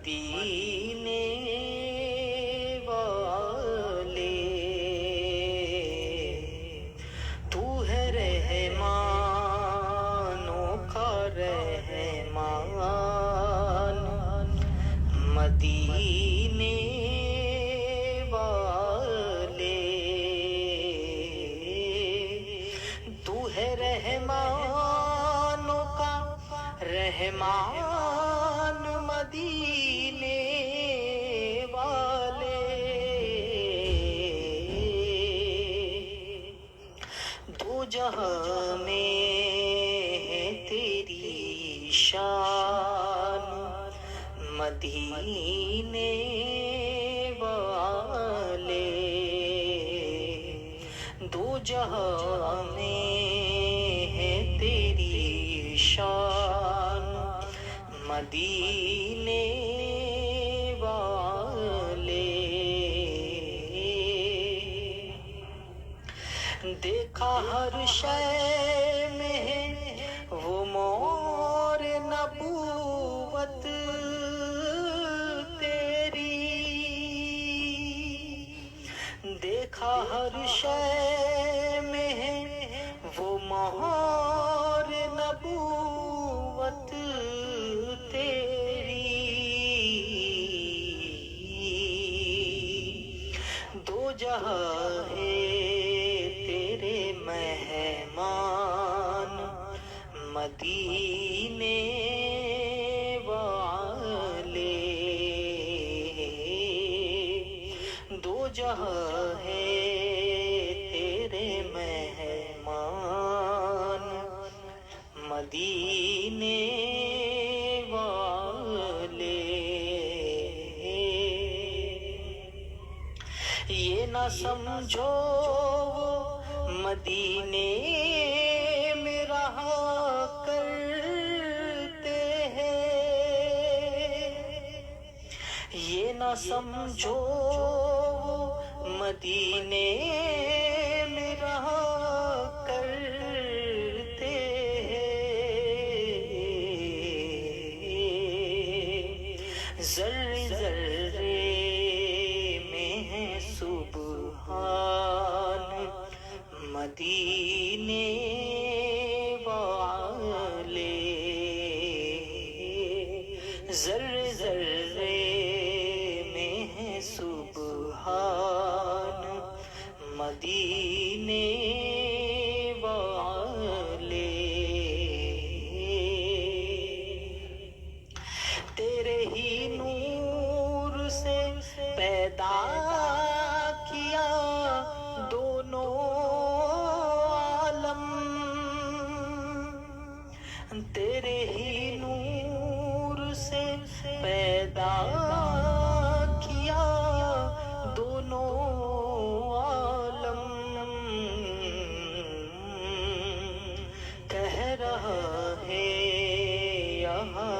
مدینے والے تو ہے رحمانوں کا رحمان مدینے والے تو ہے رحمانوں کا رحمان مدینے والے دو جہاں میں ہے تیری شان مدینے والے دو جہاں میں ہے تیری شان مدینے والے دیکھا ہر شے میں ہے وہ مور نبوت تیری دیکھا ہر شے میں ہے وہ مور نبوت تیری دو جہاں ہے تیرے مہمان مدینے والے دو جہاں ہے تیرے مہمان مدینے والے یہ نہ سمجھو مدینے میں رہا کرتے ہیں یہ نہ سمجھو مدینے میں رہا کرتے ہیں ذرے ذرے میں ہے سبحان مدینے والے ذرے ذرے میں ہے سبحان مدینے والے تیرے ہی نور سے پیدا کیا دونوں عالم تیرے ہی نور سے پیدا کیا دونوں عالم کہہ رہا ہے یہاں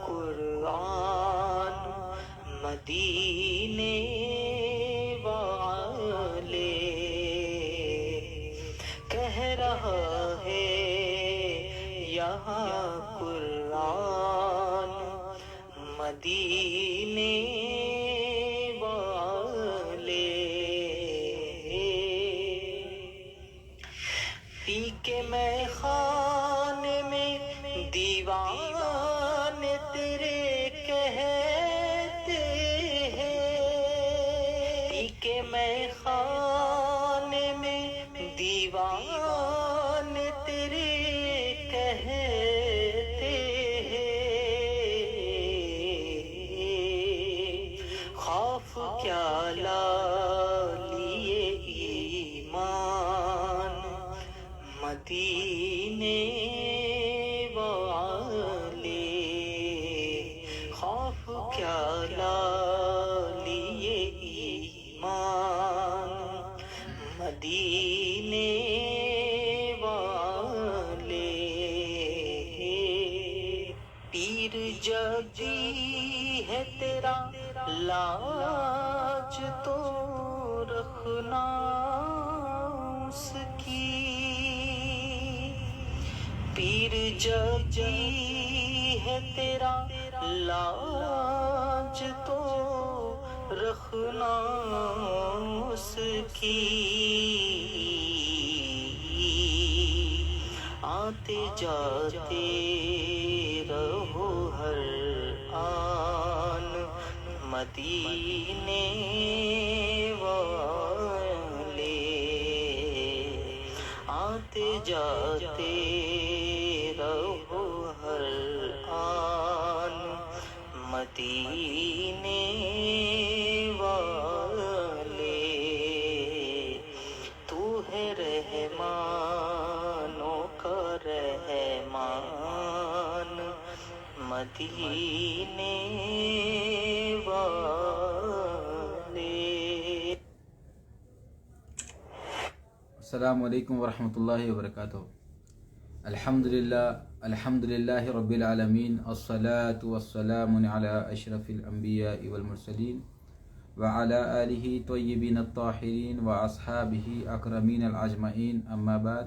قرآن مدینے والے کہہ رہا ہے یہاں قرآن مدینے والے پی کے میں خانے میں دیوان تیرے کہتے ہیں پی کے میں خانے میں دیوان تیرے کہتے ہیں خوف کیا لا لیے ایمان مدینے والے خوف کیا لا لیے ایمان مدینے والے پیر جبی ہے تیرا لاج تو رکھنا اس کی پیر جبی ہے تیرا لاج آج تو رخنا اس کی آتے جاتے رہو ہر آن مدینے والے، آتے جاتے رہو ہر آن مدینے والے، تو ہے رحمانوں کا رحمان مدینے والے۔ السلام علیکم ورحمۃ اللہ وبرکاتہ۔ الحمدللہ رب العالمین، الصلاة والسلام علی اشرف الانبیاء والمرسلین وعلی آلہ طیبین الطاہرین واصحابہ اکرمین الاجمعین، اما بعد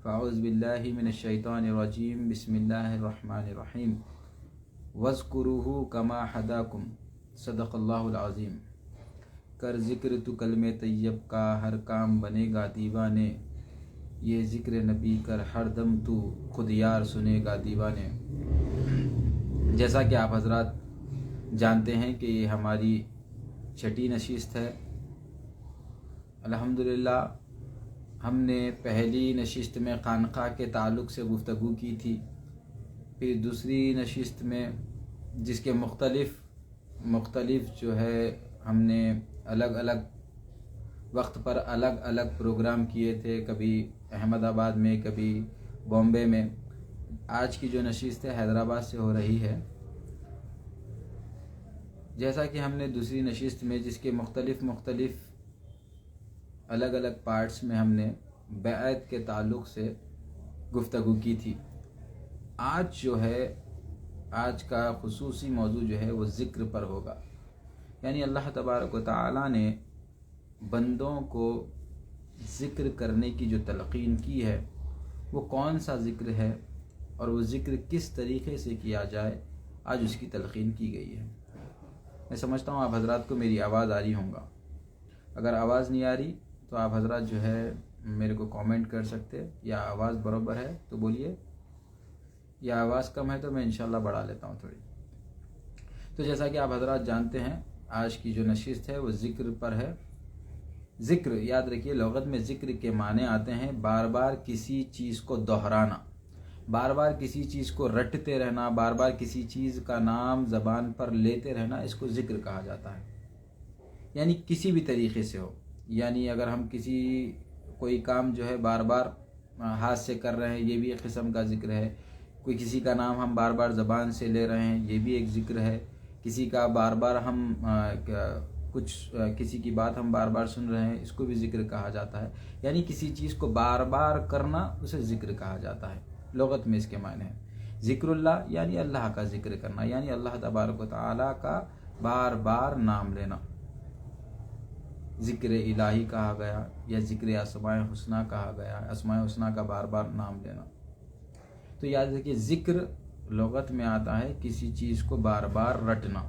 فاعوذ باللہ من الشیطان الرجیم، بسم اللہ الرحمن الرحیم۔ وَاذْكُرُوهُ كَمَا هَدَاكُمْ، صدق اللہ العظیم۔ کر ذکر تو کلمہ طیب کا، ہر کام بنے گا دیوانے، یہ ذکر نبی کر ہر دم تو خود یار سنے گا دیوانے۔ جیسا کہ آپ حضرات جانتے ہیں کہ یہ ہماری چھٹی نشست ہے۔ الحمدللہ ہم نے پہلی نشست میں خانقاہ کے تعلق سے گفتگو کی تھی، پھر دوسری نشست میں جس کے مختلف جو ہے ہم نے الگ الگ وقت پر الگ الگ پروگرام کیے تھے، کبھی احمد آباد میں، کبھی بامبے میں۔ آج کی جو نشست ہے حیدرآباد سے ہو رہی ہے۔ جیسا کہ ہم نے دوسری نشست میں جس کے مختلف الگ الگ پارٹس میں ہم نے بیعت کے تعلق سے گفتگو کی تھی، آج جو ہے آج کا خصوصی موضوع جو ہے وہ ذکر پر ہوگا۔ یعنی اللہ تبارک و تعالیٰ نے بندوں کو ذکر کرنے کی جو تلقین کی ہے وہ کون سا ذکر ہے اور وہ ذکر کس طریقے سے کیا جائے، آج اس کی تلقین کی گئی ہے۔ میں سمجھتا ہوں آپ حضرات کو میری آواز آ رہی ہوں گا۔ اگر آواز نہیں آ رہی تو آپ حضرات جو ہے میرے کو کامنٹ کر سکتے، یا آواز برابر ہے تو بولیے، یا آواز کم ہے تو میں انشاءاللہ بڑھا لیتا ہوں تھوڑی۔ تو جیسا کہ آپ حضرات جانتے ہیں آج کی جو نشست ہے وہ ذکر پر ہے۔ ذکر یاد رکھیے، لغت میں ذکر کے معنی آتے ہیں بار بار کسی چیز کو دہرانا، بار بار کسی چیز کو رٹتے رہنا، بار بار کسی چیز کا نام زبان پر لیتے رہنا، اس کو ذکر کہا جاتا ہے۔ یعنی کسی بھی طریقے سے ہو، یعنی اگر ہم کوئی کام جو ہے بار بار ہاتھ سے کر رہے ہیں، یہ بھی ایک قسم کا ذکر ہے۔ کوئی کسی کا نام ہم بار بار زبان سے لے رہے ہیں، یہ بھی ایک ذکر ہے۔ کسی کا بار بار ہم کسی کی بات ہم بار بار سن رہے ہیں، اس کو بھی ذکر کہا جاتا ہے۔ یعنی کسی چیز کو بار بار کرنا اسے ذکر کہا جاتا ہے۔ لغت میں اس کے معنی ہے ذکر اللہ، یعنی اللہ کا ذکر کرنا، یعنی اللہ تبارک و تعالیٰ کا بار بار نام لینا، ذکر الہی کہا گیا یا ذکر اسماء حسنہ کہا گیا، اسماء حسنہ کا بار بار نام لینا۔ تو یاد رکھیے ذکر لغت میں آتا ہے کسی چیز کو بار بار رٹنا۔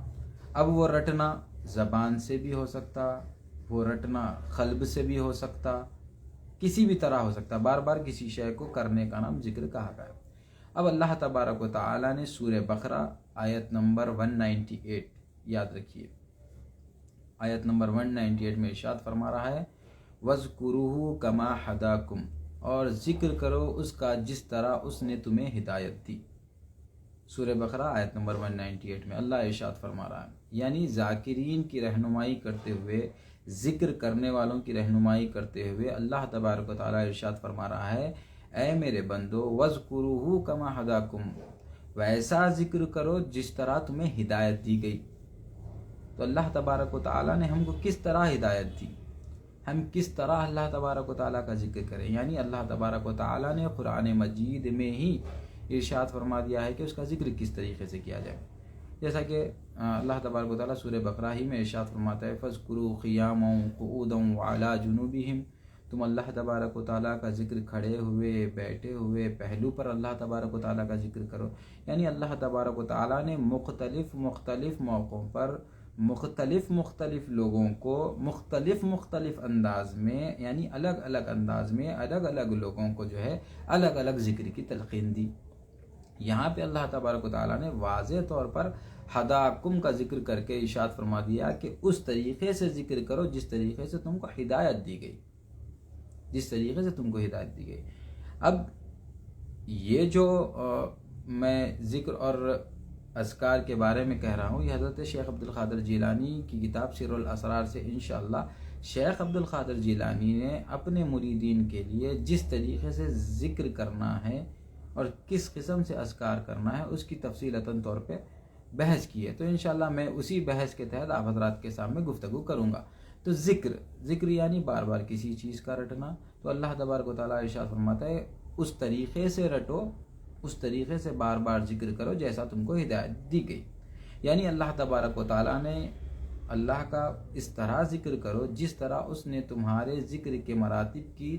اب وہ رٹنا زبان سے بھی ہو سکتا، وہ رٹنا قلب سے بھی ہو سکتا، کسی بھی طرح ہو سکتا، بار بار کسی شے کو کرنے کا نام ذکر کہا گیا۔ اب اللہ تبارک و تعالیٰ نے سورہ بقرہ آیت نمبر 198 یاد رکھیے، آیت نمبر 198 میں ارشاد فرما رہا ہے وَاذْكُرُوهُ كَمَا هَدَاكُمْ، اور ذکر کرو اس کا جس طرح اس نے تمہیں ہدایت دی۔ سورہ بقرہ آیت نمبر 198 میں اللہ ارشاد فرما رہا ہے، یعنی ذاکرین کی رہنمائی کرتے ہوئے، ذکر کرنے والوں کی رہنمائی کرتے ہوئے اللہ تبارک و تعالیٰ ارشاد فرما رہا ہے اے میرے بندو وَاذْكُرُوهُ كَمَا هَدَاكُمْ، ویسا ذکر کرو جس طرح تمہیں ہدایت دی گئی۔ تو اللہ تبارک و تعالیٰ نے ہم کو کس طرح ہدایت دی، ہم کس طرح اللہ تبارک و تعالیٰ کا ذکر کریں، یعنی اللہ تبارک و تعالیٰ نے قرآن مجید میں ہی ارشاد فرما دیا ہے کہ اس کا ذکر کس طریقے سے کیا جائے۔ جیسا کہ اللہ تبارک و تعالیٰ سورہ بقرہ ہی میں ارشاد فرماتا ہے فَاذْكُرُوا قِيَامًا وَقُعُودًا وَعَلَىٰ جُنُوبِهِمْ، تم اللہ تبارک و تعالیٰ کا ذکر کھڑے ہوئے، بیٹھے ہوئے، پہلو پر اللہ تبارک و تعالیٰ کا ذکر کرو۔ یعنی اللہ تبارک و تعالیٰ نے مختلف موقعوں پر مختلف لوگوں کو مختلف انداز میں، یعنی الگ الگ انداز میں الگ الگ لوگوں کو جو ہے الگ الگ ذکر کی تلقین دی۔ یہاں پہ اللہ تبارک و تعالیٰ نے واضح طور پر ہداکم کا ذکر کر کے ارشاد فرما دیا کہ اس طریقے سے ذکر کرو جس طریقے سے تم کو ہدایت دی گئی، جس طریقے سے تم کو ہدایت دی گئی۔ اب یہ جو میں ذکر اور اذکار کے بارے میں کہہ رہا ہوں، یہ حضرت شیخ عبد القادر جیلانی کی کتاب سر الاسرار سے انشاءاللہ شیخ عبد القادر جیلانی نے اپنے مریدین کے لیے جس طریقے سے ذکر کرنا ہے اور کس قسم سے اذکار کرنا ہے اس کی تفصیلاً طور پہ بحث کی ہے، تو انشاءاللہ میں اسی بحث کے تحت آپ حضرات کے سامنے گفتگو کروں گا۔ تو ذکر یعنی بار بار کسی چیز کا رٹنا، تو اللہ تبارک و تعالیٰ ارشاد فرماتا ہے اس طریقے سے رٹو، اس طریقے سے بار بار ذکر کرو جیسا تم کو ہدایت دی گئی، یعنی اللہ تبارک و تعالیٰ نے اللہ کا اس طرح ذکر کرو جس طرح اس نے تمہارے ذکر کے مراتب کی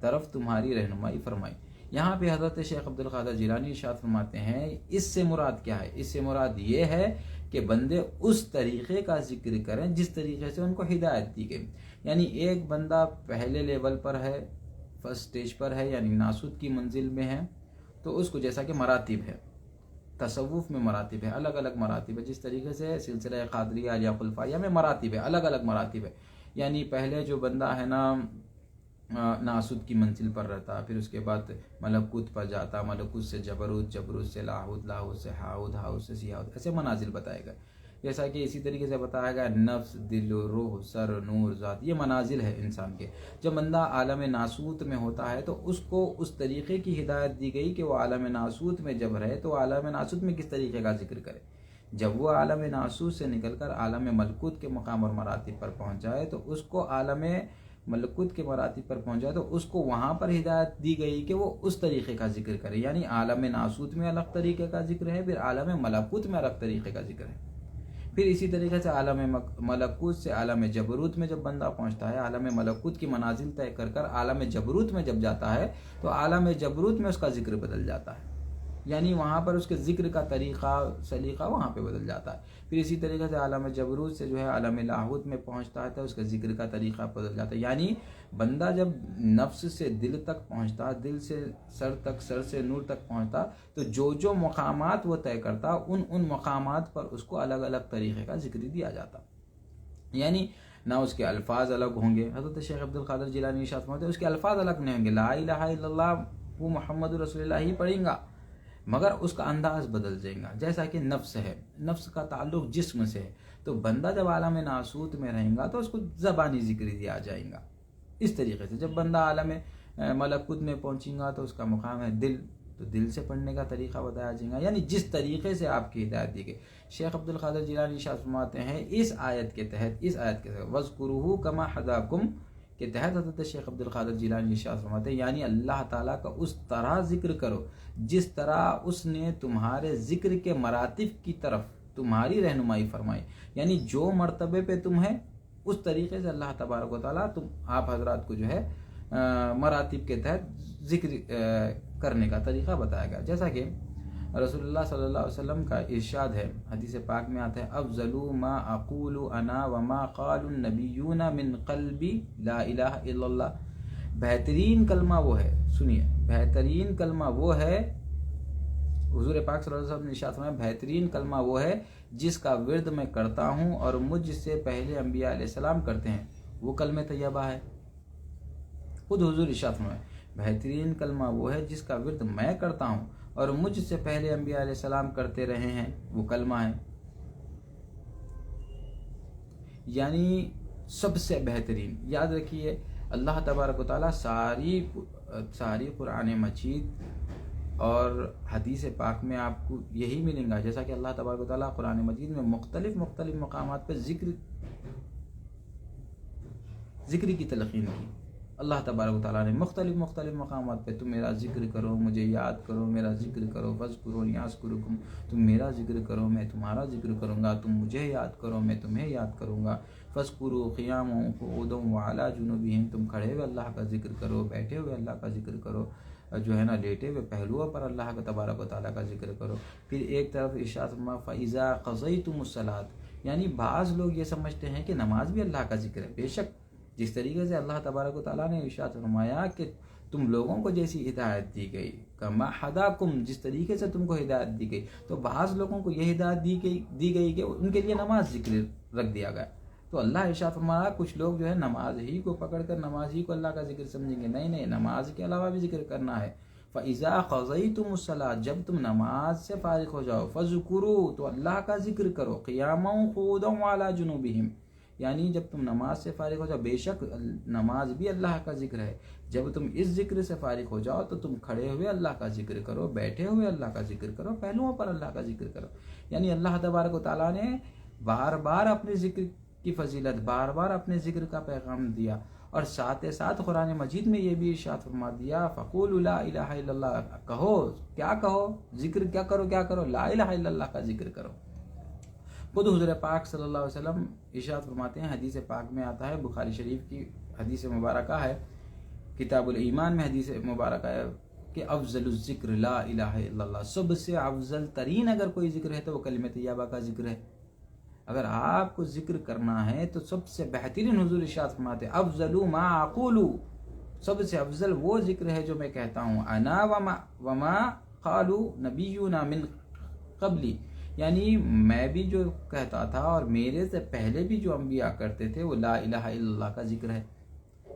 طرف تمہاری رہنمائی فرمائی۔ یہاں پہ حضرت شیخ عبد القادر جیلانی ارشاد فرماتے ہیں اس سے مراد کیا ہے؟ اس سے مراد یہ ہے کہ بندے اس طریقے کا ذکر کریں جس طریقے سے ان کو ہدایت دی گئی، یعنی ایک بندہ پہلے لیول پر ہے، فرسٹ سٹیج پر ہے، یعنی ناسوت کی منزل میں ہے، تو اس کو جیسا کہ مراتب ہے، تصوف میں مراتب ہے، الگ الگ مراتب ہے، جس طریقے سے سلسلہ قادریہ یا خلفائیہ میں مراتب ہے، الگ الگ مراتب ہے، یعنی پہلے جو بندہ ہے نا ناسوت کی منزل پر رہتا، پھر اس کے بعد ملکوت پر جاتا، ملکوت سے جبروت، جبروت سے لاہوت، لاہوت سے ہاؤت، ہاؤت سے سیاہوت، ایسے منازل بتائے گئے۔ جیسا کہ اسی طریقے سے بتایا گیا نفس، دل، روح، سر، نور، ذات، یہ منازل ہے انسان کے۔ جب بندہ عالم ناسوت میں ہوتا ہے تو اس کو اس طریقے کی ہدایت دی گئی کہ وہ عالم ناسوت میں جب رہے تو عالم ناسوت میں کس طریقے کا ذکر کرے۔ جب وہ عالم ناسوت سے نکل کر عالم ملکوت کے مقام اور مراتب پر پہنچ جائے تو اس کو عالم ملکوت کے مراتب پر پہنچا تو اس کو وہاں پر ہدایت دی گئی کہ وہ اس طریقے کا ذکر کرے، یعنی عالم ناسوت میں الگ طریقے کا ذکر ہے، پھر عالم ملکوت میں الگ طریقے کا ذکر ہے، پھر اسی طریقے سے عالم ملکوت سے عالم جبروت میں جب بندہ پہنچتا ہے، عالم ملکوت کی منازل طے کر کر عالم جبروت میں جب جاتا ہے تو عالم جبروت میں اس کا ذکر بدل جاتا ہے، یعنی وہاں پر اس کے ذکر کا طریقہ سلیقہ وہاں پہ بدل جاتا ہے۔ پھر اسی طریقے سے عالم جبروت سے جو ہے عالم لاہوت میں پہنچتا ہے تو اس کا ذکر کا طریقہ بدل جاتا ہے، یعنی بندہ جب نفس سے دل تک پہنچتا، دل سے سر تک، سر سے نور تک پہنچتا، تو جو مقامات وہ طے کرتا ان مقامات پر اس کو الگ الگ طریقے کا ذکر دیا جاتا، یعنی نہ اس کے الفاظ الگ ہوں گے۔ حضرت شیخ عبد القادر جیلانی ارشاد فرماتے ہیں اس کے الفاظ الگ نہیں ہوں گے، لا الہ الا اللہ وہ محمد رسول اللہ ہی پڑھیں گا، مگر اس کا انداز بدل جائے گا۔ جیسا کہ نفس ہے، نفس کا تعلق جسم سے ہے، تو بندہ جب عالم ناسوت میں رہیں گا تو اس کو زبانی ذکر دیا جائے گا۔ اس طریقے سے جب بندہ عالم ملکوت میں پہنچے گا تو اس کا مقام ہے دل، تو دل سے پڑھنے کا طریقہ بتایا جائے گا، یعنی جس طریقے سے آپ کی ہدایت دی گئی۔ شیخ عبد القادر جیلانی ارشاد فرماتے ہیں اس آیت کے تحت وَاذْكُرُوهُ كَمَا حَدَاكُمْ کے تحت حضرت شیخ عبد القادر جیلانی ارشاد فرماتے ہیں یعنی اللہ تعالیٰ کا اس طرح ذکر کرو جس طرح اس نے تمہارے ذکر کے مراتب کی طرف تمہاری رہنمائی فرمائی، یعنی جو مرتبے پہ تم ہے اس طریقے سے اللہ تبارک و تعالیٰ آپ حضرات کو جو ہے مراتب کے تحت ذکر کرنے کا طریقہ بتایا گیا۔ جیسا کہ رسول اللہ صلی اللہ علیہ وسلم کا ارشاد ہے، حدیث پاک میں آتا ہے افضل ما اقول انا وما قال النبیون من قلبی لا الہ الا اللہ، بہترین کلمہ وہ ہے، سنیے بہترین کلمہ وہ ہے، حضور پاک صلی اللہ علیہ وسلم نے ارشاد فرمایا بہترین کلمہ وہ ہے جس کا ورد میں کرتا ہوں اور مجھ سے پہلے انبیاء علیہ السلام کرتے ہیں، وہ کلمہ طیبہ ہے۔ خود حضور ارشاد فرمایا بہترین کلمہ وہ ہے جس کا ورد میں کرتا ہوں اور مجھ سے پہلے انبیاء علیہ السلام کرتے رہے ہیں، وہ کلمہ ہے، یعنی سب سے بہترین۔ یاد رکھیے اللہ تبارک و تعالیٰ ساری قرآن مجید اور حدیث پاک میں آپ کو یہی ملیں گا، جیسا کہ اللہ تبارک و تعالیٰ قرآن مجید میں مختلف مقامات پہ ذکر کی تلقین کی۔ اللہ تبارک و تعالیٰ نے مختلف مقامات پہ تم میرا ذکر کرو، مجھے یاد کرو، میرا ذکر کرو، فاذکرونی اذکرکم، تم میرا ذکر کرو میں تمہارا ذکر کروں گا، تم مجھے یاد کرو میں تمہیں یاد کروں گا، فاذکروا قیاما وقعودا وعلی جنوبہم، تم کھڑے ہوئے اللہ کا ذکر کرو، بیٹھے ہوئے اللہ کا ذکر کرو، جو ہے نا لیٹے ہوئے پہلوؤں پر اللہ کا تبارک و تعالیٰ کا ذکر کرو۔ پھر ایک طرف ارشاد فرمایا فَإِذَا قَضَيْتُمُ الصَّلَاةَ، یعنی بعض لوگ یہ سمجھتے ہیں کہ نماز بھی اللہ کا ذکر ہے. بے شک جس طریقے سے اللہ تبارک و تعالیٰ نے ارشاد فرمایا کہ تم لوگوں کو جیسی ہدایت دی گئی، کما ہداکم، جس طریقے سے تم کو ہدایت دی گئی، تو بعض لوگوں کو یہ ہدایت دی گئی کہ ان کے لیے نماز ذکر رکھ دیا گیا. تو اللہ ارشاد فرمایا کچھ لوگ جو ہے نماز ہی کو پکڑ کر نماز ہی کو اللہ کا ذکر سمجھیں گے. نہیں، نماز کے علاوہ بھی ذکر کرنا ہے. فَإِذَا قَضَيْتُمُ الصَّلَاةَ، جب تم نماز سے فارغ ہو جاؤ، فَذْكُرُوا، تو اللہ کا ذکر کرو، قِيَامًا قُعُودًا وَعَلَىٰ جُنُوبِهِمْ، یعنی جب تم نماز سے فارغ ہو جاؤ. بے شک نماز بھی اللہ کا ذکر ہے. جب تم اس ذکر سے فارغ ہو جاؤ تو تم کھڑے ہوئے اللہ کا ذکر کرو، بیٹھے ہوئے اللہ کا ذکر کرو، پہلوؤں پر اللہ کا ذکر کرو. یعنی اللہ تبارک و تعالیٰ نے بار بار اپنے ذکر کی فضیلت، بار بار اپنے ذکر کا پیغام دیا، اور ساتھ ساتھ قرآن مجید میں یہ بھی ارشاد فرما دیا فَقُولُوا لَا إِلَٰهَ إِلَّا اللَّهُ، کہو، کیا کہو، ذکر کیا کرو، لا الہ الا اللہ کا ذکر کرو. خود حضور پاک صلی اللہ علیہ وسلم ارشاد فرماتے ہیں، حدیث پاک میں آتا ہے، بخاری شریف کی حدیث مبارکہ ہے، کتاب الایمان میں حدیث مبارکہ ہے کہ افضل الذکر لا الہ الا اللہ، سب سے افضل ترین اگر کوئی ذکر ہے تو وہ کلمہ طیبہ کا ذکر ہے. اگر آپ کو ذکر کرنا ہے تو سب سے بہترین حضور ارشاد فرماتے ہیں افضل ما اقول، سب سے افضل وہ ذکر ہے جو میں کہتا ہوں، انا وما قالوا نبینا من قبلی، یعنی میں بھی جو کہتا تھا اور میرے سے پہلے بھی جو انبیاء کرتے تھے وہ لا الہ الا اللہ کا ذکر ہے.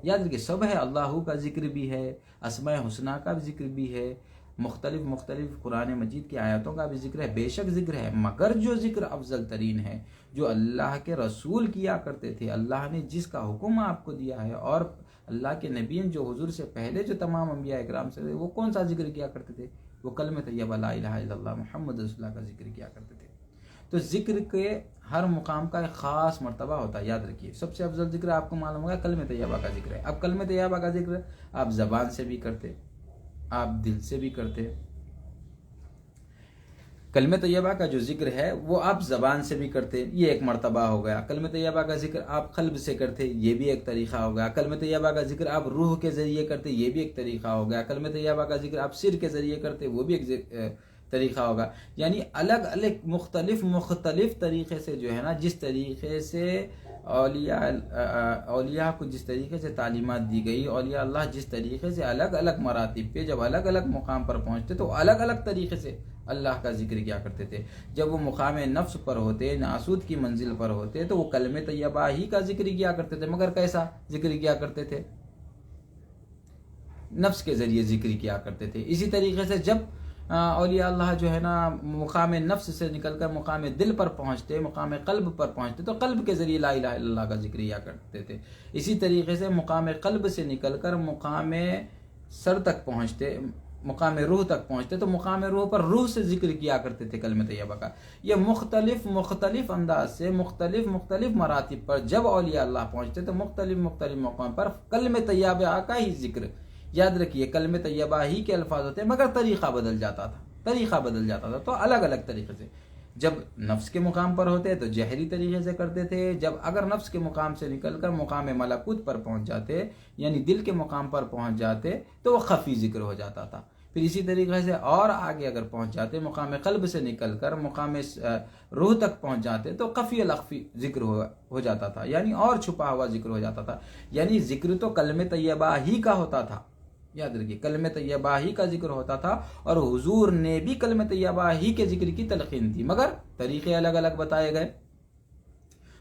یاد رکھیے سب ہے، اللہ کا ذکر بھی ہے، اسماء حسنہ کا بھی ذکر بھی ہے، مختلف قرآن مجید کی آیاتوں کا بھی ذکر ہے. بے شک ذکر ہے، مگر جو ذکر افضل ترین ہے، جو اللہ کے رسول کیا کرتے تھے، اللہ نے جس کا حکم آپ کو دیا ہے، اور اللہ کے نبی جو حضور سے پہلے جو تمام انبیاء اکرام سے تھے، وہ کون سا ذکر کیا کرتے تھے؟ وہ کلمہ طیبہ لا الہ الا اللہ محمد رسول اللہ کا ذکر کیا کرتے تھے. تو ذکر کے ہر مقام کا ایک خاص مرتبہ ہوتا ہے. یاد رکھیے سب سے افضل ذکر آپ کو معلوم ہوگا کلمہ طیبہ کا ذکر ہے. اب کلمہ طیبہ کا ذکر آپ زبان سے بھی کرتے، آپ دل سے بھی کرتے. کلمہ طیبہ کا جو ذکر ہے وہ آپ زبان سے بھی کرتے، یہ ایک مرتبہ ہو گیا. کلمہ طیبہ کا ذکر آپ قلب سے کرتے، یہ بھی ایک طریقہ ہو گیا. کلمہ طیبہ کا ذکر آپ روح کے ذریعے کرتے، یہ بھی ایک طریقہ ہو گیا. کلمہ طیبہ کا ذکر آپ سر کے ذریعے کرتے، وہ بھی ایک طریقہ ہوگا. یعنی الگ الگ مختلف طریقے سے جو ہے نا، جس طریقے سے اولیاء کو جس طریقے سے تعلیمات دی گئی، اولیاء اللہ جس طریقے سے الگ الگ مراتب پہ جب الگ الگ مقام پر پہنچتے تو الگ الگ طریقے سے اللہ کا ذکر کیا کرتے تھے. جب وہ مقام نفس پر ہوتے، ناسود کی منزل پر ہوتے، تو وہ کلمہ طیبہ ہی کا ذکر کیا کرتے تھے. مگر کیسا ذکر کیا کرتے تھے؟ نفس کے ذریعے ذکر کیا کرتے تھے. اسی طریقے سے جب اولیاء اللہ جو ہے نا مقام نفس سے نکل کر مقام دل پر پہنچتے، مقام قلب پر پہنچتے، تو قلب کے ذریعے لا الہ الا اللہ کا ذکر کیا کرتے تھے. اسی طریقے سے مقام قلب سے نکل کر مقام سر تک پہنچتے، مقام روح تک پہنچتے، تو مقام روح پر روح سے ذکر کیا کرتے تھے کلمہ طیبہ کا. یہ مختلف انداز سے مختلف مراتب پر جب اولیاء اللہ پہنچتے تو مختلف مقام پر کلمہ طیبہ کا ہی ذکر. یاد رکھیے کلمہ طیبہ ہی کے الفاظ ہوتے ہیں، مگر طریقہ بدل جاتا تھا. تو الگ الگ طریقے سے جب نفس کے مقام پر ہوتے تو جہری طریقے سے کرتے تھے. جب اگر نفس کے مقام سے نکل کر مقام ملکوت پر پہنچ جاتے، یعنی دل کے مقام پر پہنچ جاتے، تو وہ خفی ذکر ہو جاتا تھا. پھر اسی طریقے سے اور آگے اگر پہنچ جاتے، مقام قلب سے نکل کر مقام روح تک پہنچ جاتے، تو خفی الاخفی ذکر ہو جاتا تھا، یعنی اور چھپا ہوا ذکر ہو جاتا تھا. یعنی ذکر تو کلمہ طیبہ ہی کا ہوتا تھا. یاد رکھیے کلمہ طیبہ ہی کا ذکر ہوتا تھا، اور حضور نے بھی کلمہ طیبہ ہی کے ذکر کی تلقین دی، مگر طریقے الگ الگ بتائے گئے.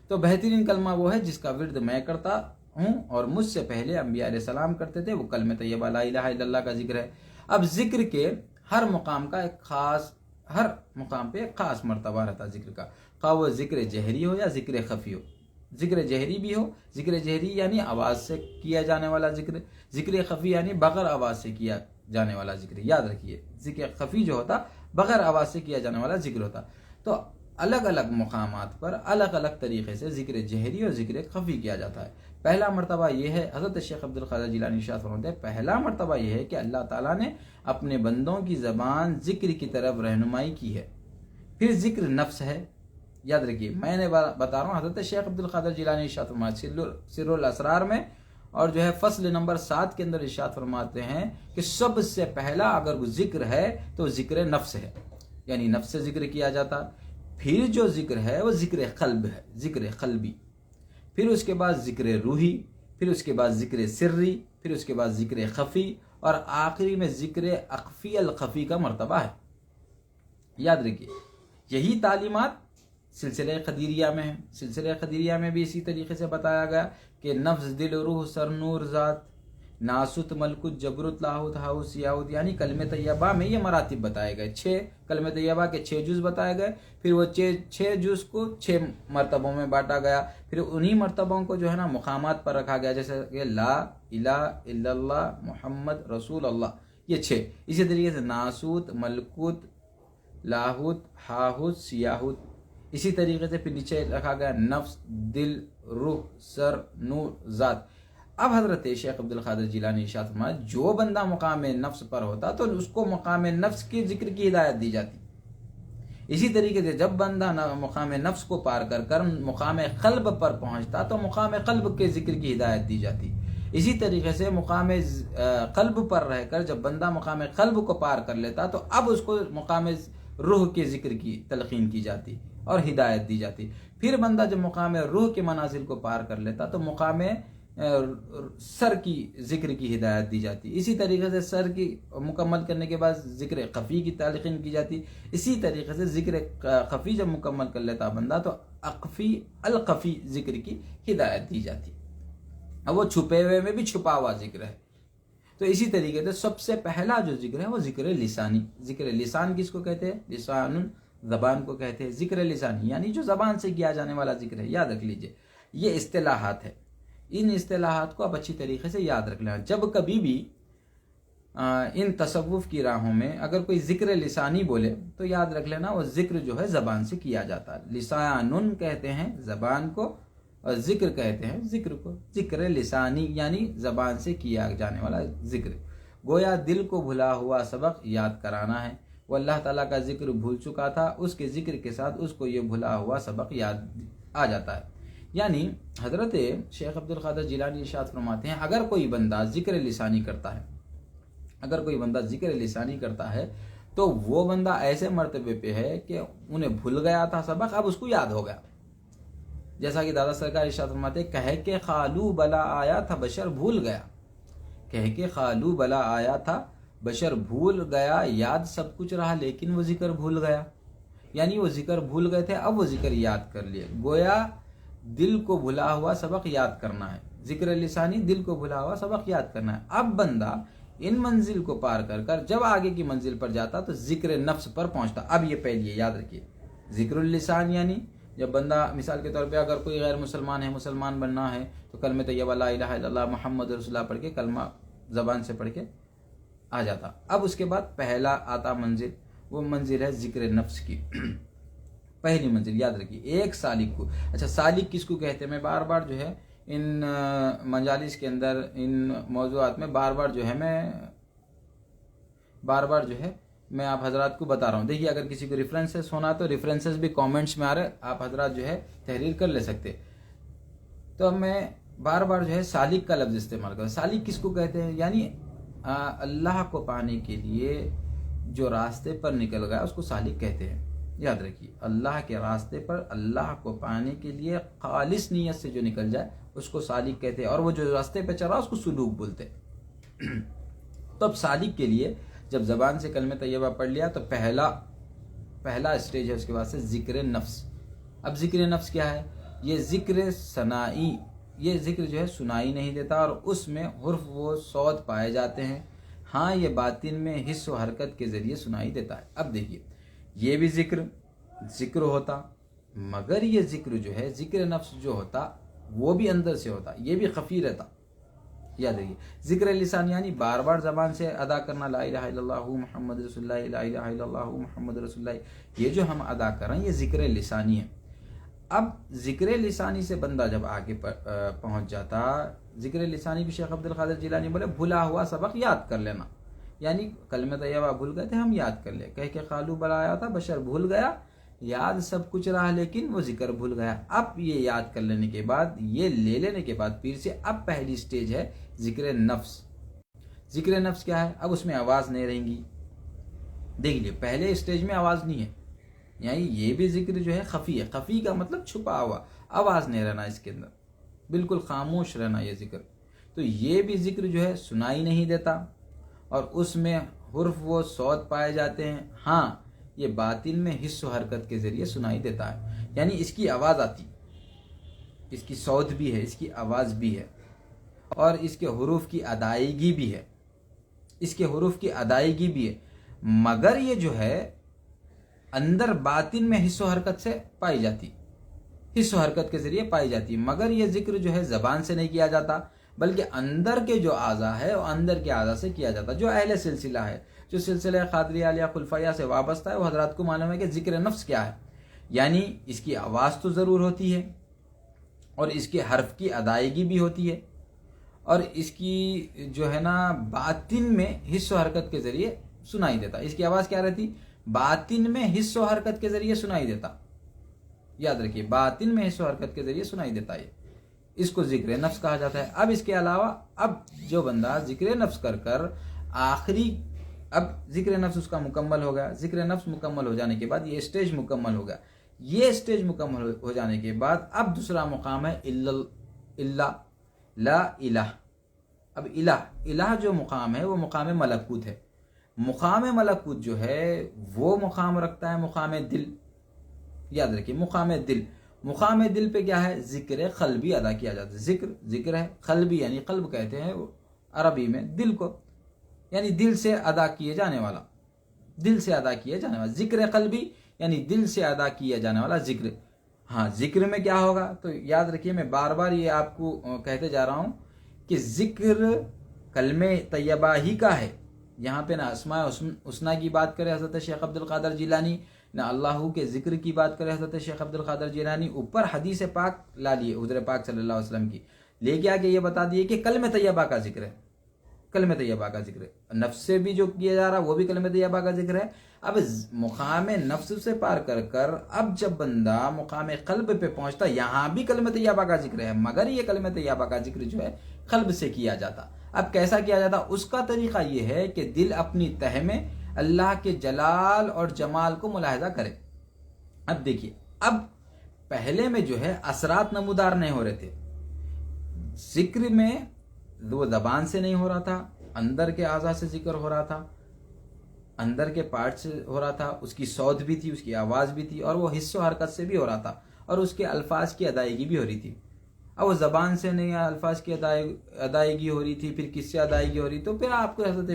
تو بہترین کلمہ وہ ہے جس کا ورد میں کرتا ہوں اور مجھ سے پہلے انبیاء علیہ السلام کرتے تھے، وہ کلمہ طیبہ لا الہ الا اللہ کا ذکر ہے. اب ذکر کے ہر مقام پہ ایک خاص مرتبہ رہتا ذکر کا، خواہ وہ ذکر جہری ہو یا ذکر خفی ہو. ذکر جہری بھی ہو، ذکر جہری یعنی آواز سے کیا جانے والا ذکر، ذکر خفی یعنی بغیر آواز سے کیا جانے والا ذکر. یاد رکھیے ذکر خفی جو ہوتا بغیر آواز سے کیا جانے والا ذکر ہوتا. تو الگ الگ مقامات پر الگ الگ طریقے سے ذکر جہری اور ذکر خفی کیا جاتا ہے. پہلا مرتبہ یہ ہے، حضرت شیخ عبد القادر جیلانی ارشاد فرماتے ہیں، پہلا مرتبہ یہ ہے کہ اللہ تعالیٰ نے اپنے بندوں کی زبان ذکر کی طرف رہنمائی کی ہے. پھر ذکر نفس ہے. یاد رکھیے میں نے بتا رہا ہوں، حضرت شیخ عبد القادر جیلانی ارشاد فرماتے ہیں سر الاسرار میں، اور جو ہے فصل نمبر 7 کے اندر ارشاد فرماتے ہیں کہ سب سے پہلا اگر وہ ذکر ہے تو ذکر نفس ہے، یعنی نفس سے ذکر کیا جاتا. پھر جو ذکر ہے وہ ذکر قلب ہے، ذکر قلبی، پھر اس کے بعد ذکر روحی، پھر اس کے بعد ذکر سری، پھر اس کے بعد ذکر خفی، اور آخری میں ذکر اخفی الخفی کا مرتبہ ہے۔ یاد رکھیے یہی تعلیمات سلسلہ قدیریہ میں ہیں۔ سلسلہ قدیریہ میں بھی اسی طریقے سے بتایا گیا کہ نفس، دل، روح، سر، نور، ذات، ناسوت، ملکوت، جبروت، لاہوت، ہاؤت، سیاہوت، یعنی کلمہ طیبہ میں یہ مراتب بتائے گئے۔ 6 کلمہ طیبہ کے 6 جز بتائے گئے، پھر وہ 6 جز کو 6 مرتبوں میں بانٹا گیا، پھر انہی مرتبوں کو جو ہے نا مقامات پر رکھا گیا، جیسے کہ لا الہ الا اللہ محمد رسول اللہ، یہ 6۔ اسی طریقے سے ناسوت، ملکوت، لاہوت، ہاہوت، سیاہوت، اسی طریقے سے پھر نیچے رکھا گیا نفس، دل، روح، سر، نور، ذات۔ اب حضرت شیخ عبدالقادر جیلانی ارشاد فرمایا جو بندہ مقام نفس پر ہوتا تو اس کو مقام نفس کے ذکر کی ہدایت دی جاتی۔ اسی طریقے سے جب بندہ مقام نفس کو پار کر مقام قلب پر پہنچتا تو مقام قلب کے ذکر کی ہدایت دی جاتی۔ اسی طریقے سے مقام قلب پر رہ کر جب بندہ مقام قلب کو پار کر لیتا تو اب اس کو مقام روح کے ذکر کی تلقین کی جاتی اور ہدایت دی جاتی۔ پھر بندہ جب مقام روح کے منازل کو پار کر لیتا تو مقام سر کی ذکر کی ہدایت دی جاتی۔ اسی طریقے سے سر کی مکمل کرنے کے بعد ذکر خفی کی تلقین کی جاتی۔ اسی طریقے سے ذکر خفی جب مکمل کر لیتا بندہ تو اخفی الخفی ذکر کی ہدایت دی جاتی۔ اب وہ چھپے ہوئے میں بھی چھپا ہوا ذکر ہے۔ تو اسی طریقے سے سب سے پہلا جو ذکر ہے وہ ذکر لسانی۔ ذکر لسان کس کو کہتے ہیں؟ لسان زبان کو کہتے ہیں۔ ذکر لسانی یعنی جو زبان سے کیا جانے والا ذکر ہے، یاد رکھ لیجئے یہ اصطلاحات ہے۔ ان اصطلاحات کو آپ اچھی طریقے سے یاد رکھ لیں۔ جب کبھی بھی ان تصوف کی راہوں میں اگر کوئی ذکر لسانی بولے تو یاد رکھ لینا وہ ذکر جو ہے زبان سے کیا جاتا ہے۔ لسانن کہتے ہیں زبان کو، اور ذکر کہتے ہیں ذکر کو۔ ذکر لسانی یعنی زبان سے کیا جانے والا ذکر۔ گویا دل کو بھلا ہوا سبق یاد کرانا ہے۔ وہ اللہ تعالیٰ کا ذکر بھول چکا تھا، اس کے ذکر کے ساتھ اس کو یہ بھلا ہوا سبق یاد آ جاتا ہے۔ یعنی حضرت شیخ عبدالقادر جیلانی ارشاد فرماتے ہیں اگر کوئی بندہ ذکر لسانی کرتا ہے، اگر کوئی بندہ ذکر لسانی کرتا ہے تو وہ بندہ ایسے مرتبے پہ ہے کہ انہیں بھول گیا تھا سبق، اب اس کو یاد ہو گیا۔ جیسا کہ دادا سرکار ارشاد فرماتے ہیں کہہ کے خالو بلا آیا تھا بشر بھول گیا، کہہ کے خالو بلا آیا تھا بشر بھول گیا، یاد سب کچھ رہا لیکن وہ ذکر بھول گیا۔ یعنی وہ ذکر بھول گئے تھے، اب وہ ذکر یاد کر لیے۔ گویا دل کو بھلا ہوا سبق یاد کرنا ہے۔ ذکر لسانی دل کو بھلا ہوا سبق یاد کرنا ہے۔ اب بندہ ان منزل کو پار کر جب آگے کی منزل پر جاتا تو ذکر نفس پر پہنچتا۔ اب یہ پہلے یاد رکھیے ذکر اللسان یعنی جب بندہ مثال کے طور پہ اگر کوئی غیر مسلمان ہے، مسلمان بننا ہے تو کلمہ طیبہ لا الہ الا اللہ محمد رسول اللہ پڑھ کے کلمہ زبان سے پڑھ کے آ جاتا۔ اب اس کے بعد پہلا آتا منزل، وہ منزل ہے ذکر نفس کی۔ پہلی منزل یاد رکھیے ایک سالک کو۔ اچھا سالک کس کو کہتے ہیں؟ میں بار بار جو ہے ان مجالس کے اندر ان موضوعات میں بار بار جو ہے میں آپ حضرات کو بتا رہا ہوں۔ دیکھیے اگر کسی کو ریفرنسز ہونا تو ریفرنسز بھی کامنٹس میں آ رہے، آپ حضرات جو ہے تحریر کر لے سکتے۔ تو میں بار بار جو ہے سالک کا لفظ استعمال کروں۔ سالک کس کو کہتے ہیں؟ یعنی اللہ کو پانے کے لیے جو راستے پر نکل گیا اس کو سالک کہتے ہیں۔ یاد رکھیے اللہ کے راستے پر اللہ کو پانے کے لیے خالص نیت سے جو نکل جائے اس کو سالک کہتے ہیں، اور وہ جو راستے پہ چل رہا اس کو سلوک بولتے ہیں۔ تو اب سالک کے لیے جب زبان سے کلمہ طیبہ پڑھ لیا تو پہلا اسٹیج ہے اس کے بعد سے ذکر نفس۔ اب ذکر نفس کیا ہے؟ یہ ذکر ثنائی، یہ ذکر جو ہے سنائی نہیں دیتا اور اس میں حرف و صوت پائے جاتے ہیں۔ ہاں یہ باطن میں حس و حرکت کے ذریعے سنائی دیتا ہے۔ اب دیکھیے یہ بھی ذکر ہوتا، مگر یہ ذکر جو ہے ذکر نفس جو ہوتا وہ بھی اندر سے ہوتا، یہ بھی خفی رہتا۔ یاد رکھیے ذکر لسان یعنی بار بار زبان سے ادا کرنا لا الہ الا اللہ محمد رسول اللہ، لا الہ الا اللہ محمد رسول اللہ، یہ جو ہم ادا کر رہے ہیں یہ ذکر لسانی ہے۔ اب ذکر لسانی سے بندہ جب آگے پہنچ جاتا، ذکر لسانی بھی شیخ عبدالقادر جیلانی بولے بھلا ہوا سبق یاد کر لینا، یعنی کلمہ طیبہ بھول گئے تھے ہم یاد کر لے، کہہ کے خالو بلا آیا تھا بشر بھول گیا، یاد سب کچھ رہا لیکن وہ ذکر بھول گیا۔ اب یہ یاد کر لینے کے بعد، یہ لے لینے کے بعد پھر سے اب پہلی سٹیج ہے ذکر نفس۔ ذکر نفس کیا ہے؟ اب اس میں آواز نہیں رہیں گی۔ دیکھ لیے پہلے سٹیج میں آواز نہیں ہے، یعنی یہ بھی ذکر جو ہے خفی ہے. خفی کا مطلب چھپا ہوا، آواز نہیں رہنا اس کے اندر، بالکل خاموش رہنا یہ ذکر. تو یہ بھی ذکر جو ہے سنائی نہیں دیتا اور اس میں حرف و صوت پائے جاتے ہیں. ہاں یہ باطن میں حس و حرکت کے ذریعے سنائی دیتا ہے، یعنی اس کی آواز آتی، اس کی صوت بھی ہے، اس کی آواز بھی ہے، اور اس کے حروف کی ادائیگی بھی ہے، اس کے حروف کی ادائیگی بھی ہے. مگر یہ جو ہے اندر باطن میں حس و حرکت سے پائی جاتی، حس و حرکت کے ذریعے پائی جاتی. مگر یہ ذکر جو ہے زبان سے نہیں کیا جاتا، بلکہ اندر کے جو اعضاء ہے وہ اندر کے اعضاء سے کیا جاتا. جو اہل سلسلہ ہے، جو سلسلہ قادریہ علیہ خلفائیہ سے وابستہ ہے، وہ حضرات کو معلوم ہے کہ ذکر نفس کیا ہے. یعنی اس کی آواز تو ضرور ہوتی ہے اور اس کے حرف کی ادائیگی بھی ہوتی ہے، اور اس کی جو ہے نا باطن میں حس و حرکت کے ذریعے سنائی دیتا. اس کی آواز کیا رہتی؟ باطن میں حس و حرکت کے ذریعے سنائی دیتا. یاد رکھیے، باطن میں حس و حرکت کے ذریعے سنائی دیتا ہے. اس کو ذکر نفس کہا جاتا ہے. اب اس کے علاوہ اب جو بندہ ذکر نفس کر آخری، اب ذکر نفس اس کا مکمل ہو گیا. ذکر نفس مکمل ہو جانے کے بعد یہ اسٹیج مکمل ہو گیا. یہ اسٹیج مکمل ہو جانے کے بعد اب دوسرا مقام ہے اللہ لا الہ. اب الہ جو مقام ہے وہ مقام ملکوت ہے. مقام ملکوت جو ہے وہ مقام رکھتا ہے مقام دل. یاد رکھیے، مقام دل، مقام دل پہ کیا ہے؟ ذکر قلبی ادا کیا جاتا ہے. ذکر ہے قلبی، یعنی قلب کہتے ہیں عربی میں دل کو، یعنی دل سے ادا کیے جانے والا، دل سے ادا کیا جانے والا ذکر قلبی، یعنی دل سے ادا کیا جانے والا ذکر. ہاں ذکر میں کیا ہوگا؟ تو یاد رکھیے، میں بار بار یہ آپ کو کہتے جا رہا ہوں کہ ذکر کلمہ طیبہ ہی کا ہے. یہاں پہ نہ اسماء حسنہ کی بات کرے حضرت شیخ عبد القادر جیلانی، نہ اللہ کے ذکر کی بات کرے حضرت شیخ عبد القادر جیلانی. اوپر حدیث پاک لا لیے حضور پاک صلی اللہ علیہ وسلم کی، لے کے آگے یہ بتا دیے کہ کلمہ طیبہ کا ذکر ہے، کلمہ طیبہ کا ذکر ہے. نفس سے بھی جو کیا جا رہا وہ بھی کلمہ طیبہ کا ذکر ہے. اب مقام نفس سے پار کر اب جب بندہ مقام قلب پہ پہنچتا، یہاں بھی کلمہ طیبہ کا ذکر ہے، مگر یہ کلمہ طیبہ کا ذکر جو ہے قلب سے کیا جاتا. اب کیسا کیا جاتا؟ اس کا طریقہ یہ ہے کہ دل اپنی تہ میں اللہ کے جلال اور جمال کو ملاحظہ کرے. اب دیکھیے، اب پہلے میں جو ہے اثرات نمودار نہیں ہو رہے تھے. ذکر میں وہ زبان سے نہیں ہو رہا تھا، اندر کے اعضاء سے ذکر ہو رہا تھا، اندر کے پارٹ سے ہو رہا تھا. اس کی صوت بھی تھی، اس کی آواز بھی تھی، اور وہ حس و حرکت سے بھی ہو رہا تھا، اور اس کے الفاظ کی ادائیگی بھی ہو رہی تھی. اب وہ زبان سے نہیں، الفاظ کی ادائیگی ہو رہی تھی، پھر کس سے ادائیگی ہو رہی؟ تو پھر آپ کو حضرت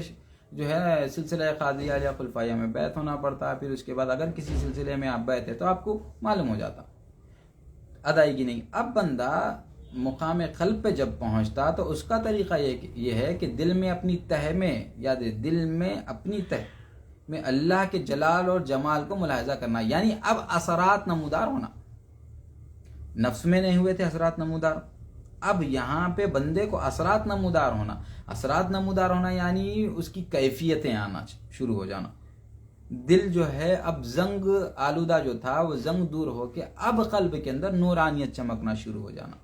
جو ہے سلسلہ قادریہ علیہ خلفائیہ میں بیعت ہونا پڑتا. پھر اس کے بعد اگر کسی سلسلے میں آپ بیعت ہے تو آپ کو معلوم ہو جاتا، ادائیگی نہیں. اب بندہ مقام قلب پہ جب پہنچتا تو اس کا طریقہ یہ ہے کہ دل میں اپنی تہ میں، یاد ہے، دل میں اپنی تہ میں اللہ کے جلال اور جمال کو ملاحظہ کرنا. یعنی اب اثرات نمودار ہونا. نفس میں نہیں ہوئے تھے اثرات نمودار، اب یہاں پہ بندے کو اثرات نمودار ہونا. اثرات نمودار ہونا یعنی اس کی کیفیتیں آنا شروع ہو جانا. دل جو ہے اب زنگ آلودہ جو تھا وہ زنگ دور ہو کے اب قلب کے اندر نورانیت چمکنا شروع ہو جانا.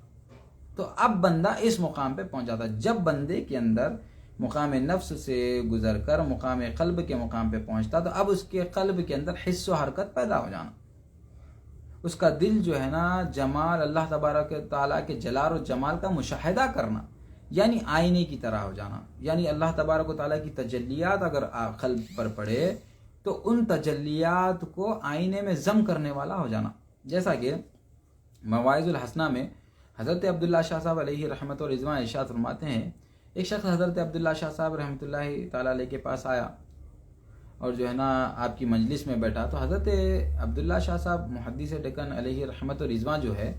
تو اب بندہ اس مقام پہ پہنچ جاتا. جب بندے کے اندر مقام نفس سے گزر کر مقام قلب کے مقام پہ پہنچتا تو اب اس کے قلب کے اندر حس و حرکت پیدا ہو جانا. اس کا دل جو ہے نا جمال اللہ تبارک تعالیٰ کے جلال و جمال کا مشاہدہ کرنا، یعنی آئینے کی طرح ہو جانا. یعنی اللہ تبارک و تعالیٰ کی تجلیات اگر قلب پر پڑے تو ان تجلیات کو آئینے میں ضم کرنے والا ہو جانا. جیسا کہ مواعظ الحسنہ میں حضرت عبداللہ شاہ صاحب علیہ رحمت و رضوان ارشاد فرماتے ہیں، ایک شخص حضرت عبداللہ شاہ صاحب رحمۃ اللہ تعالیٰ علیہ کے پاس آیا اور جو ہے نا آپ کی مجلس میں بیٹھا. تو حضرت عبداللہ شاہ صاحب محدث دکن علیہ رحمت و رضوان جو ہے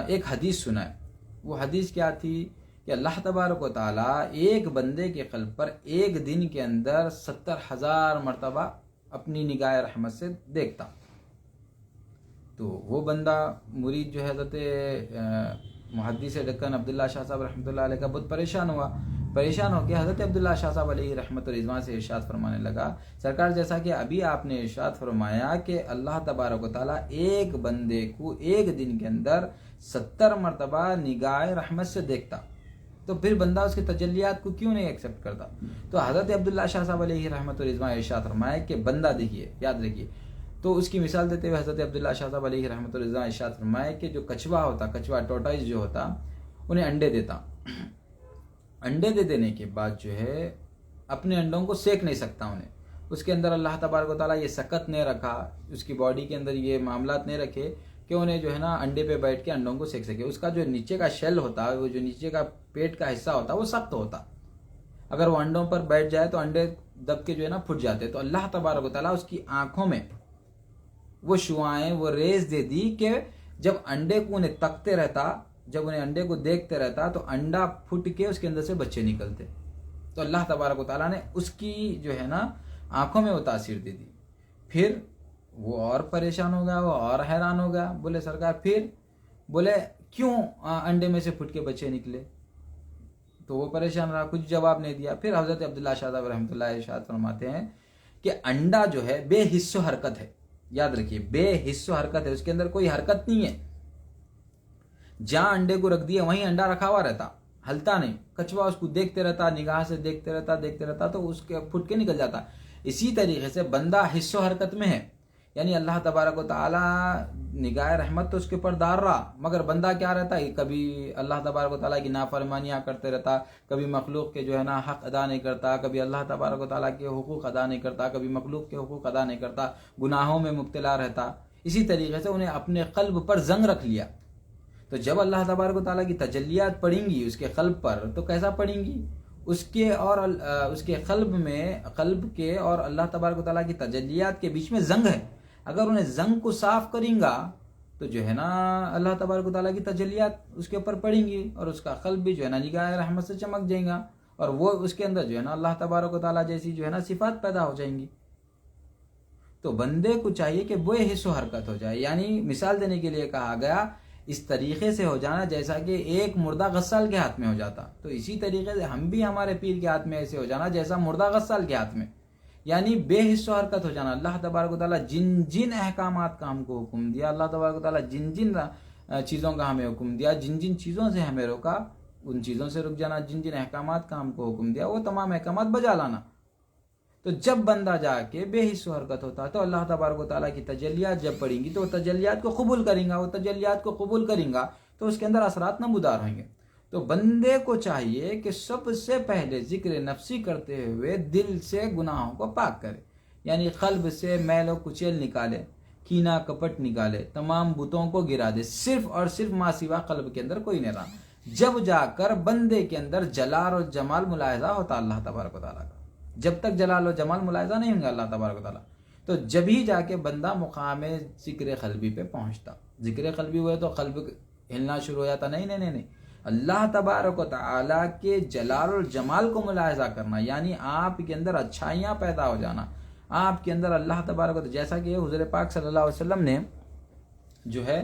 ایک حدیث سنا ہے. وہ حدیث کیا تھی کہ اللہ تبارک و تعالیٰ ایک بندے کے قلب پر ایک دن کے اندر 70,000 مرتبہ اپنی نگاہ رحمت سے دیکھتا. تو وہ بندہ مرید جو ہے حضرت محدث دکن عبداللہ شاہ صاحب رحمۃ اللہ علیہ کا بہت پریشان ہوا. پریشان ہو کے حضرت عبداللہ شاہ صاحب علیہ رحمت رضوان سے ارشاد فرمانے لگا، سرکار جیسا کہ ابھی آپ نے ارشاد فرمایا کہ اللہ تبارک و تعالیٰ ایک بندے کو ایک دن کے اندر 70 مرتبہ نگاہ رحمت سے دیکھتا، تو پھر بندہ اس کے تجلیات کو کیوں نہیں ایکسیپٹ کرتا؟ تو حضرت عبداللہ شاہ صاحب علیہ رحمت رضوان ارشاد فرمایا کہ بندہ دیکھیے، یاد رکھیے، تو اس کی مثال دیتے ہوئے حضرت عبداللہ شاہ صاحب علیہ رحمۃ اللہ ارشاد فرمائے کہ جو کچھوا ہوتا، کچھوا ٹورٹائز جو ہوتا، انہیں انڈے دیتا، انڈے دے دینے کے بعد جو ہے اپنے انڈوں کو سیک نہیں سکتا انہیں، اس کے اندر اللہ تبارک و تعالیٰ یہ سکت نہیں رکھا، اس کی باڈی کے اندر یہ معاملات نہیں رکھے کہ انہیں جو ہے نا انڈے پہ بیٹھ کے انڈوں کو سیک سکے. اس کا جو نیچے کا شیل ہوتا ہے، وہ جو نیچے کا پیٹ کا حصہ ہوتا ہے وہ سخت ہوتا، اگر وہ انڈوں پر بیٹھ جائے تو انڈے دب کے جو ہے نا پھٹ جاتے. تو اللہ تبارک و تعالیٰ اس کی آنکھوں میں وہ شعائیں، وہ ریز دے دی کہ جب انڈے کو انہیں تکتے رہتا، جب انہیں انڈے کو دیکھتے رہتا تو انڈا پھٹ کے اس کے اندر سے بچے نکلتے. تو اللہ تبارک و تعالیٰ نے اس کی جو ہے نا آنکھوں میں وہ تاثیر دے دی. پھر وہ اور پریشان ہو گیا، وہ اور حیران ہو گیا. بولے سرکار پھر؟ بولے کیوں انڈے میں سے پھٹ کے بچے نکلے؟ تو وہ پریشان رہا، کچھ جواب نہیں دیا. پھر حضرت عبداللہ شاہ صاحب رحمۃ اللہ ارشاد فرماتے ہیں کہ انڈا جو ہے بے حص و حرکت ہے. یاد رکھیے، بے حص و حرکت ہے، اس کے اندر کوئی حرکت نہیں ہے. جہاں انڈے کو رکھ دیا وہیں انڈا رکھا ہوا رہتا، ہلتا نہیں. کچھوا اس کو دیکھتے رہتا، نگاہ سے دیکھتے رہتا تو اس کے پھٹ کے نکل جاتا. اسی طریقے سے بندہ حص و حرکت میں ہے، یعنی اللہ تبارک و تعالی نگاہ رحمت تو اس کے اوپر دار رہا، مگر بندہ کیا رہتا ہے، کبھی اللہ تبارک و تعالیٰ کی نافرمانیاں کرتے رہتا، کبھی مخلوق کے جو ہے نا حق ادا نہیں کرتا، کبھی اللہ تبارک و تعالیٰ کے حقوق ادا نہیں کرتا، کبھی مخلوق کے حقوق ادا نہیں کرتا، گناہوں میں مبتلا رہتا. اسی طریقے سے انہیں اپنے قلب پر زنگ رکھ لیا. تو جب اللہ تبارک و تعالیٰ کی تجلیات پڑیں گی اس کے قلب پر تو کیسا پڑیں گی؟ اس کے اور اس کے قلب میں، قلب کے اور اللہ تبارک و تعالیٰ کی تجلیات کے بیچ میں زنگ ہے. اگر انہیں زنگ کو صاف کریں گا تو جو ہے نا اللہ تبارک و تعالیٰ کی تجلیات اس کے اوپر پڑیں گی اور اس کا قلب بھی جو ہے نا نگاہ رحمت سے چمک جائے گا اور وہ اس کے اندر جو ہے نا اللہ تبارک و تعالیٰ جیسی جو ہے نا صفات پیدا ہو جائیں گی. تو بندے کو چاہیے کہ وہ حص و حرکت ہو جائے. یعنی مثال دینے کے لیے کہا گیا اس طریقے سے ہو جانا جیسا کہ ایک مردہ غسال کے ہاتھ میں ہو جاتا. تو اسی طریقے سے ہم بھی ہمارے پیر کے ہاتھ میں ایسے ہو جانا جیسا مردہ غسال کے ہاتھ میں، یعنی بے حص و حرکت ہو جانا. اللہ تبارک و تعالیٰ جن جن احکامات کا ہم کو حکم دیا، اللہ تبارک و تعالیٰ جن جن چیزوں کا ہمیں حکم دیا، جن جن چیزوں سے ہمیں روکا ان چیزوں سے رک جانا، جن جن احکامات کا ہم کو حکم دیا وہ تمام احکامات بجا لانا. تو جب بندہ جا کے بے حص و حرکت ہوتا تو اللہ تبارک و تعالیٰ کی تجلیات جب پڑیں گی تو وہ تجلیات کو قبول کریں گا، وہ تجلیات کو قبول کریں گا تو اس کے اندر اثرات نمودار ہوں گے. تو بندے کو چاہیے کہ سب سے پہلے ذکر نفسی کرتے ہوئے دل سے گناہوں کو پاک کرے، یعنی قلب سے میل و کچیل نکالے، کینہ کپٹ نکالے، تمام بتوں کو گرا دے، صرف اور صرف ما سوا قلب کے اندر کوئی نہیں رہا. جب جا کر بندے کے اندر جلال اور جمال ملاحظہ ہوتا اللہ تبارک و تعالیٰ کا. جب تک جلال و جمال ملاحظہ نہیں ہوں گا اللہ تبارک و تعالیٰ تو جب ہی جا کے بندہ مقام ذکر قلبی پہ پہنچتا. ذکر قلبی ہوئے تو قلب ہلنا شروع ہو جاتا. نہیں، اللہ تبارک و تعالیٰ کے جلال اور جمال کو ملاحظہ کرنا، یعنی آپ کے اندر اچھائیاں پیدا ہو جانا، آپ کے اندر اللہ تبارک و تعالیٰ، جیسا کہ حضور پاک صلی اللہ علیہ وسلم نے جو ہے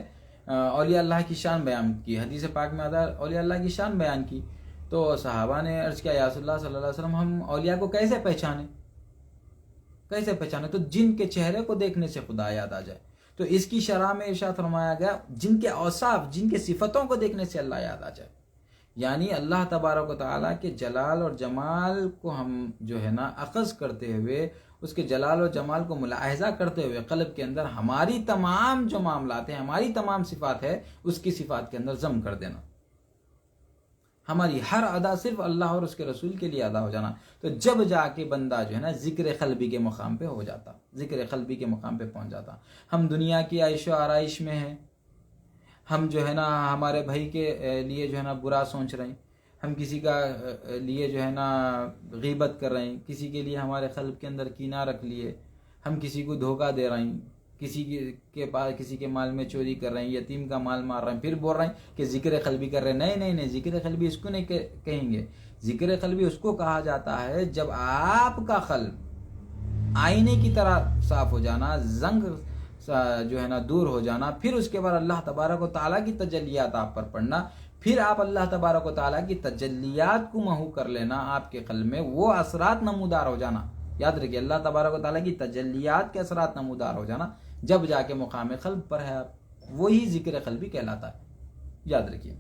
اولیاء اللہ کی شان بیان کی، حدیث پاک میں آتا ہے اولیاء اللہ کی شان بیان کی. تو صحابہ نے عرض کیا یا رسول اللہ صلی اللہ علیہ وسلم ہم اولیاء کو کیسے پہچانے؟ تو جن کے چہرے کو دیکھنے سے خدا یاد آ جائے. تو اس کی شرح میں ارشاد فرمایا گیا جن کے اوصاف، جن کے صفتوں کو دیکھنے سے اللہ یاد آ جائے. یعنی اللہ تبارک و تعالیٰ کے جلال اور جمال کو ہم جو ہے نا اخذ کرتے ہوئے، اس کے جلال و جمال کو ملاحظہ کرتے ہوئے قلب کے اندر ہماری تمام جو معاملات ہیں، ہماری تمام صفات ہے، اس کی صفات کے اندر ضم کر دینا. ہماری ہر ادا صرف اللہ اور اس کے رسول کے لیے ادا ہو جانا. تو جب جا کے بندہ جو ہے نا ذکر قلبی کے مقام پہ ہو جاتا، ذکر قلبی کے مقام پہ پہنچ جاتا. ہم دنیا کی عیش و آرائش میں ہیں، ہم جو ہے نا ہمارے بھائی کے لیے جو ہے نا برا سوچ رہے ہیں، ہم کسی کا لیے جو ہے نا غیبت کر رہے ہیں، کسی کے لیے ہمارے قلب کے اندر کینہ رکھ لیے، ہم کسی کو دھوکہ دے رہے ہیں، کسی کے پاس کسی کے مال میں چوری کر رہے ہیں، یتیم کا مال مار رہے ہیں، پھر بول رہے ہیں کہ ذکر قلبی کر رہے ہیں. نہیں، ذکر قلبی اس کو نہیں کہیں گے. ذکر قلبی اس کو کہا جاتا ہے جب آپ کا قلب آئینے کی طرح صاف ہو جانا، زنگ جو ہے نا دور ہو جانا، پھر اس کے بعد اللہ تبارک و تعالیٰ کی تجلیات آپ پر پڑنا، پھر آپ اللہ تبارک و تعالیٰ کی تجلیات کو محو کر لینا، آپ کے قلب میں وہ اثرات نمودار ہو جانا. یاد رکھیے اللہ تبارک و تعالیٰ کی تجلیات کے اثرات نمودار ہو جانا جب جا کے مقام قلب پر ہے، وہی ذکر قلبی کہلاتا ہے. یاد رکھیے.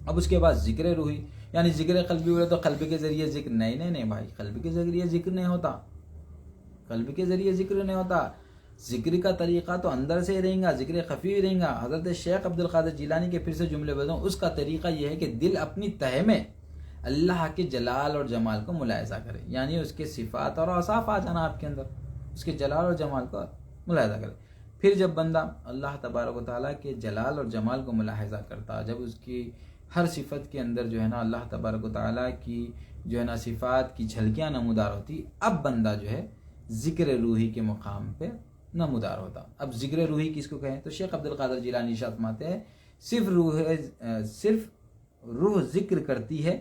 اب اس کے بعد ذکر روحی، یعنی ذکر قلبی ہوئے تو قلب کے ذریعے ذکر. نہیں بھائی، قلب کے ذریعے ذکر نہیں ہوتا، قلب کے ذریعے ذکر نہیں ہوتا. ذکر کا طریقہ تو اندر سے ہی رہیں گا، ذکر خفی رہیں گا۔ حضرت شیخ عبد القادر جیلانی کے پھر سے جملے بتاؤں، اس کا طریقہ یہ ہے کہ دل اپنی تہہ میں اللہ کے جلال اور جمال کو ملاحظہ کرے، یعنی اس کے صفات اور اوصاف آ جانا آپ کے اندر، اس کے جلال اور جمال کو ملاحظہ کرے۔ پھر جب بندہ اللہ تبارک و تعالیٰ کے جلال اور جمال کو ملاحظہ کرتا، جب اس کی ہر صفت کے اندر جو ہے نا اللہ تبارک و تعالیٰ کی جو ہے نا صفات کی جھلکیاں نمودار ہوتی، اب بندہ جو ہے ذکر روحی کے مقام پہ نمودار ہوتا۔ اب ذکر روحی کس کو کہیں؟ تو شیخ عبد القادر جیلانی ارشاد فرماتے ہیں صرف روح ذکر کرتی ہے،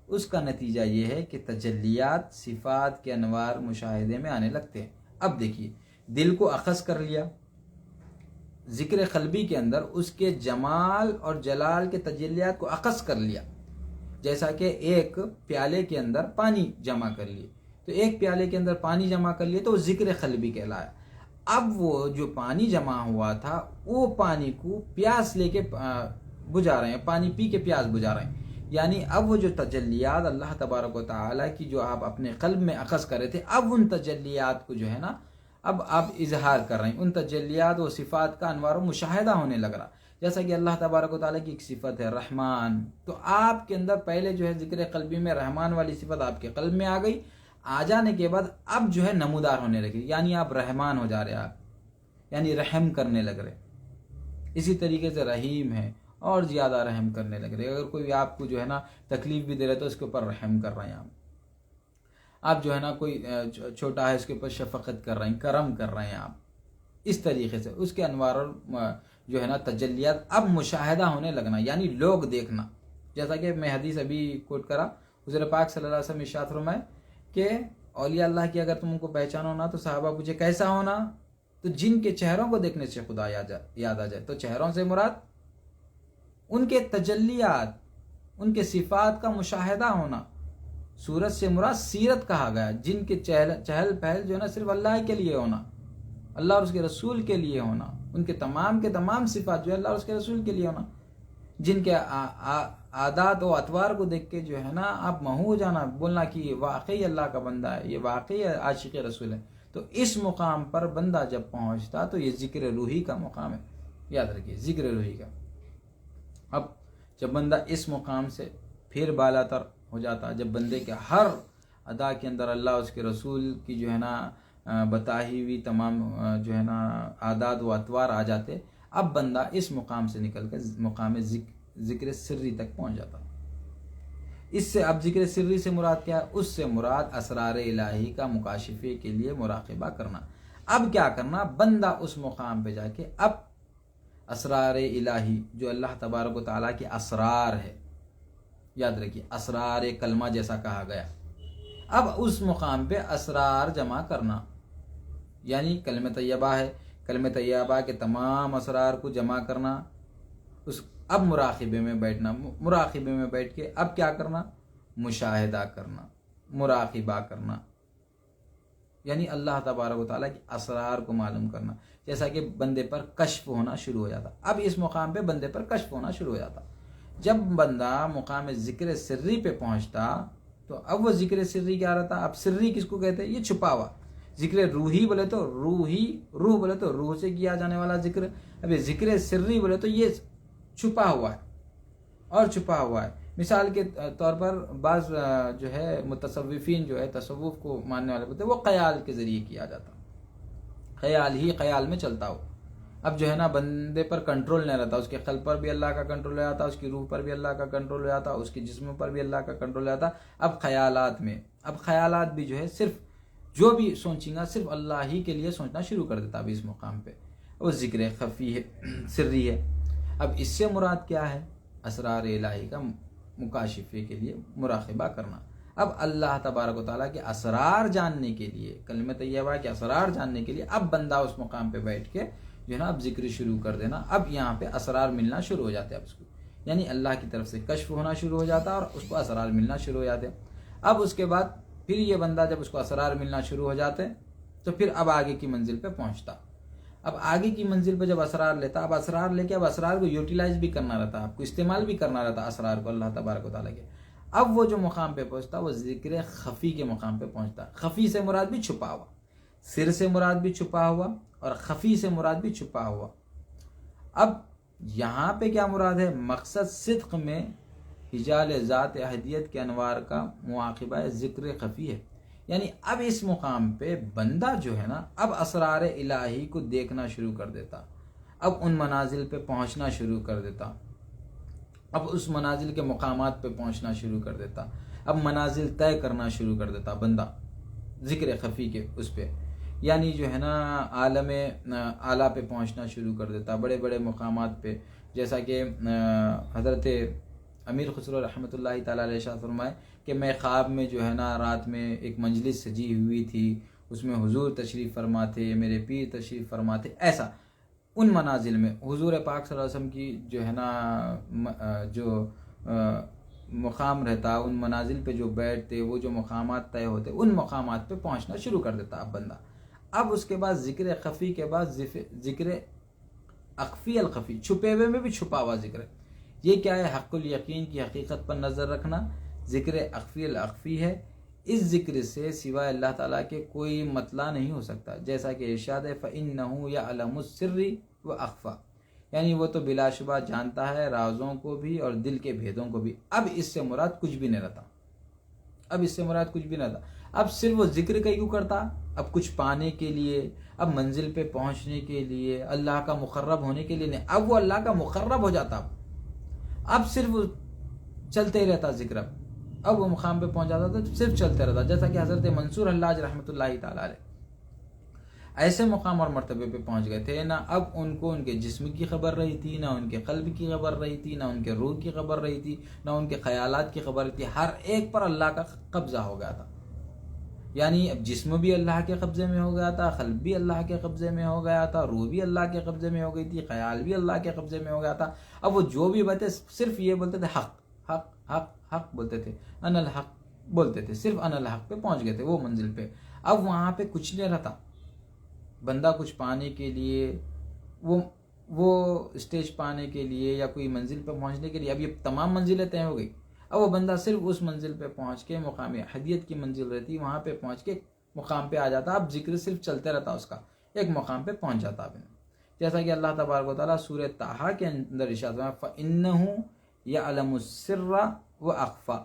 اس کا نتیجہ یہ ہے کہ تجلیات صفات کے انوار مشاہدے میں آنے لگتے ہیں۔ اب دیکھیے، دل کو اخذ کر لیا، ذکر قلبی کے اندر اس کے جمال اور جلال کے تجلیات کو اخذ کر لیا، جیسا کہ ایک پیالے کے اندر پانی جمع کر لیے، تو ایک پیالے کے اندر پانی جمع کر لیے تو وہ ذکر قلبی کہلایا۔ اب وہ جو پانی جمع ہوا تھا وہ پانی کو پیاس لے کے بجھا رہے ہیں، پانی پی کے پیاس بجھا رہے ہیں، یعنی اب وہ جو تجلیات اللہ تبارک و تعالیٰ کی جو آپ اپنے قلب میں اخذ کر رہے تھے، اب ان تجلیات کو جو ہے نا اب آپ اظہار کر رہے ہیں، ان تجلیات و صفات کا انوار و مشاہدہ ہونے لگ رہا۔ جیسا کہ اللہ تبارک و تعالیٰ کی ایک صفت ہے رحمان، تو آپ کے اندر پہلے جو ہے ذکر قلبی میں رحمان والی صفت آپ کے قلب میں آ گئی، آ جانے کے بعد اب جو ہے نمودار ہونے لگی، یعنی آپ رحمان ہو جا رہے، آپ یعنی رحم کرنے لگ رہے۔ اسی طریقے سے رحیم ہے، اور زیادہ رحم کرنے لگ رہے، اگر کوئی آپ کو جو ہے نا تکلیف بھی دے رہے تو اس کے اوپر رحم کر رہے ہیں آپ جو ہے نا کوئی چھوٹا ہے اس کے اوپر شفقت کر رہے ہیں، کرم کر رہے ہیں آپ، اس طریقے سے اس کے انوار اور جو ہے نا تجلیات اب مشاہدہ ہونے لگنا، یعنی لوگ دیکھنا۔ جیسا کہ میں حدیث ابھی کوٹ کرا، حضور پاک صلی اللہ علیہ وسلم ارشاد فرمائے کہ اولیاء اللہ کی اگر تم کو پہچان ہونا تو صحابہ پوچھے کیسا ہونا، تو جن کے چہروں کو دیکھنے سے خدا یاد آ جائے، تو چہروں سے مراد ان کے تجلیات، ان کے صفات کا مشاہدہ ہونا، صورت سے مراد سیرت کہا گیا، جن کے چہل پہل جو ہے نا صرف اللہ کے لیے ہونا، اللہ اور اس کے رسول کے لیے ہونا، ان کے تمام صفات جو ہے اللہ اور اس کے رسول کے لیے ہونا، جن کے عادات و اطوار کو دیکھ کے جو ہے نا آپ محو ہو جانا، بولنا کہ یہ واقعی اللہ کا بندہ ہے، یہ واقعی عاشق رسول ہے۔ تو اس مقام پر بندہ جب پہنچتا تو یہ ذکر روحی کا مقام ہے، یاد رکھیے ذکر روحی کا۔ اب جب بندہ اس مقام سے پھر بالا تر ہو جاتا، جب بندے کے ہر ادا کے اندر اللہ اس کے رسول کی جو ہے نا بتائی ہوئی تمام جو ہے نا عادات و اطوار آ جاتے، اب بندہ اس مقام سے نکل کر مقام ذکر سری تک پہنچ جاتا۔ اس سے اب ذکر سری سے مراد کیا ہے؟ اس سے مراد اسرار الہی کا مکاشفے کے لیے مراقبہ کرنا۔ اب کیا کرنا؟ بندہ اس مقام پہ جا کے اب اسرار الہی جو اللہ تبارک و تعالیٰ کے اسرار ہے، یاد رکھیے اسرار کلمہ جیسا کہا گیا، اب اس مقام پہ اسرار جمع کرنا، یعنی کلمہ طیبہ ہے، کلمہ طیبہ کے تمام اسرار کو جمع کرنا، اب مراقبے میں بیٹھنا، مراقبے میں بیٹھ کے اب کیا کرنا؟ مشاہدہ کرنا، مراقبہ کرنا، یعنی اللہ تبارک و تعالیٰ کے اسرار کو معلوم کرنا، جیسا کہ بندے پر کشف ہونا شروع ہو جاتا۔ اب اس مقام پہ بندے پر کشف ہونا شروع ہو جاتا۔ جب بندہ مقام ذکر سری پہ پہنچتا تو اب وہ ذکر سری کیا رہتا؟ اب سری کس کو کہتے ہیں؟ یہ چھپا ہوا ذکر روحی بولے تو روح بولے تو روح سے کیا جانے والا ذکر، اب یہ ذکر سری بولے تو یہ چھپا ہوا ہے اور چھپا ہوا ہے۔ مثال کے طور پر بعض جو ہے متصوفین جو ہے تصوف کو ماننے والے ہوتے ہیں، وہ خیال کے ذریعے کیا جاتا، خیال میں چلتا ہو۔ اب جو ہے نا بندے پر کنٹرول نہیں رہتا، اس کے قلب پر بھی اللہ کا کنٹرول ہو جاتا، اس کی روح پر بھی اللہ کا کنٹرول ہو جاتا، اس کے جسم پر بھی اللہ کا کنٹرول ہو جاتا۔ اب خیالات بھی جو ہے صرف جو بھی سوچیں گا صرف اللہ ہی کے لیے سوچنا شروع کر دیتا۔ اب اس مقام پہ وہ ذکر خفی ہے، سری ہے۔ اب اس سے مراد کیا ہے؟ اسرار الہی کا مکاشفے کے لیے مراقبہ کرنا۔ اب اللہ تبارک و تعالیٰ کے اسرار جاننے کے لیے، کلمہ طیبہ کے اسرار جاننے کے لیے اب بندہ اس مقام پہ بیٹھ کے جو ہے نا اب ذکر شروع کر دینا۔ اب یہاں پہ اسرار ملنا شروع ہو جاتے ہیں، اب اس کو یعنی اللہ کی طرف سے کشف ہونا شروع ہو جاتا اور اس کو اسرار ملنا شروع ہو جاتے ہیں۔ اب اس کے بعد پھر یہ بندہ جب اس کو اسرار ملنا شروع ہو جاتے ہیں تو پھر اب آگے کی منزل پہ پہنچتا۔ اب آگے کی منزل پہ جب اسرار لیتا، اب اسرار لے کے اب اسرار کو یوٹیلائز بھی کرنا رہتا، آپ کو استعمال بھی کرنا رہتا اسرار کو اللہ تبارک و تعالیٰ کے۔ اب وہ جو مقام پہ پہنچتا وہ ذکر خفی کے مقام پہ پہنچتا۔ خفی سے مراد بھی چھپا ہوا، سر سے مراد بھی چھپا ہوا اور خفی سے مراد بھی چھپا ہوا۔ اب یہاں پہ کیا مراد ہے؟ مقصد صدق میں حجال ذات احدیت کے انوار کا مواقبہ ذکر خفی ہے، یعنی اب اس مقام پہ بندہ جو ہے نا اب اسرار الہی کو دیکھنا شروع کر دیتا، اب ان منازل پہ پہنچنا شروع کر دیتا، اب اس منازل کے مقامات پہ پہنچنا شروع کر دیتا، اب منازل طے کرنا شروع کر دیتا بندہ ذکر خفی کے اس پہ، یعنی جو ہے نا عالم اعلیٰ پہ پہنچنا شروع کر دیتا، بڑے بڑے مقامات پہ، جیسا کہ حضرت امیر خسرو رحمۃ اللہ تعالیٰ علیہ ارشاد فرمائے کہ میں خواب میں جو ہے نا رات میں ایک مجلس سجی ہوئی تھی، اس میں حضور تشریف فرما تھے، میرے پیر تشریف فرما تھے، ایسا ان منازل میں حضور پاک صلی اللہ علیہ وسلم کی جو ہے نا جو مقام رہتا، ان منازل پہ جو بیٹھتے، وہ جو مقامات طے ہوتے، ان مقامات پہ پہنچنا شروع کر دیتا اب بندہ۔ اب اس کے بعد ذکر خفی کے بعد ذکر اخفی الخفی، چھپے ہوئے میں بھی چھپا ہوا ذکر ہے۔ یہ کیا ہے؟ حق الیقین کی حقیقت پر نظر رکھنا، ذکر اخفی الاخفی ہے۔ اس ذکر سے سوائے اللہ تعالیٰ کے کوئی مطلع نہیں ہو سکتا، جیسا کہ ارشاد ہے فَإِنَّهُ يَعْلَمُ السِّرِّ وَأَخْفَى، یعنی وہ تو بلا شبہ جانتا ہے رازوں کو بھی اور دل کے بھیدوں کو بھی۔ اب اس سے مراد کچھ بھی نہیں رہتا، اب اس سے مراد کچھ بھی نہیں رہتا۔ اب صرف وہ ذکر کا کیوں کرتا؟ اب کچھ پانے کے لیے، اب منزل پہ پہنچنے کے لیے، اللہ کا مقرب ہونے کے لیے نہیں، اب وہ اللہ کا مقرب ہو جاتا، اب صرف چلتے ہی رہتا ذکر، اب وہ مقام پہ پہنچ جاتا تو صرف چلتے رہتا، جیسا کہ حضرت منصور حلاج رحمۃ اللہ تعالیٰ علیہ ایسے مقام اور مرتبے پہ پہنچ گئے تھے، نہ اب ان کو ان کے جسم کی خبر رہی تھی، نہ ان کے قلب کی خبر رہی تھی، نہ ان کے روح کی خبر رہی تھی، نہ ان کے خیالات کی خبر رہی تھی، ہر ایک پر اللہ کا قبضہ ہو گیا تھا، یعنی اب جسم بھی اللہ کے قبضے میں ہو گیا تھا، قلب بھی اللہ کے قبضے میں ہو گیا تھا، روح بھی اللہ کے قبضے میں ہو گئی تھی، خیال بھی اللہ کے قبضے میں ہو گیا تھا۔ اب وہ جو بھی باتیں صرف یہ بولتے تھے حق حق حق حق بولتے تھے، ان الحق بولتے تھے، صرف ان الحق پہ پہنچ گئے تھے وہ منزل پہ۔ اب وہاں پہ کچھ نہیں رہتا، بندہ کچھ پانے کے لیے، وہ اسٹیج پانے کے لیے یا کوئی منزل پہ پہنچنے کے لیے، اب یہ تمام منزلیں طے ہو گئی، اب وہ بندہ صرف اس منزل پہ پہنچ کے، مقام احدیت کی منزل رہتی وہاں پہ پہنچ کے مقام پہ آ جاتا، اب ذکر صرف چلتے رہتا، اس کا ایک مقام پہ پہنچ جاتا۔ جیسا کہ اللہ تبارک و تعالیٰ سورہ طٰہٰ کے اندر ارشاد فرمایا فَإِنَّهُ يَعْلَمُ السِّرَّ وَأَخْفَى،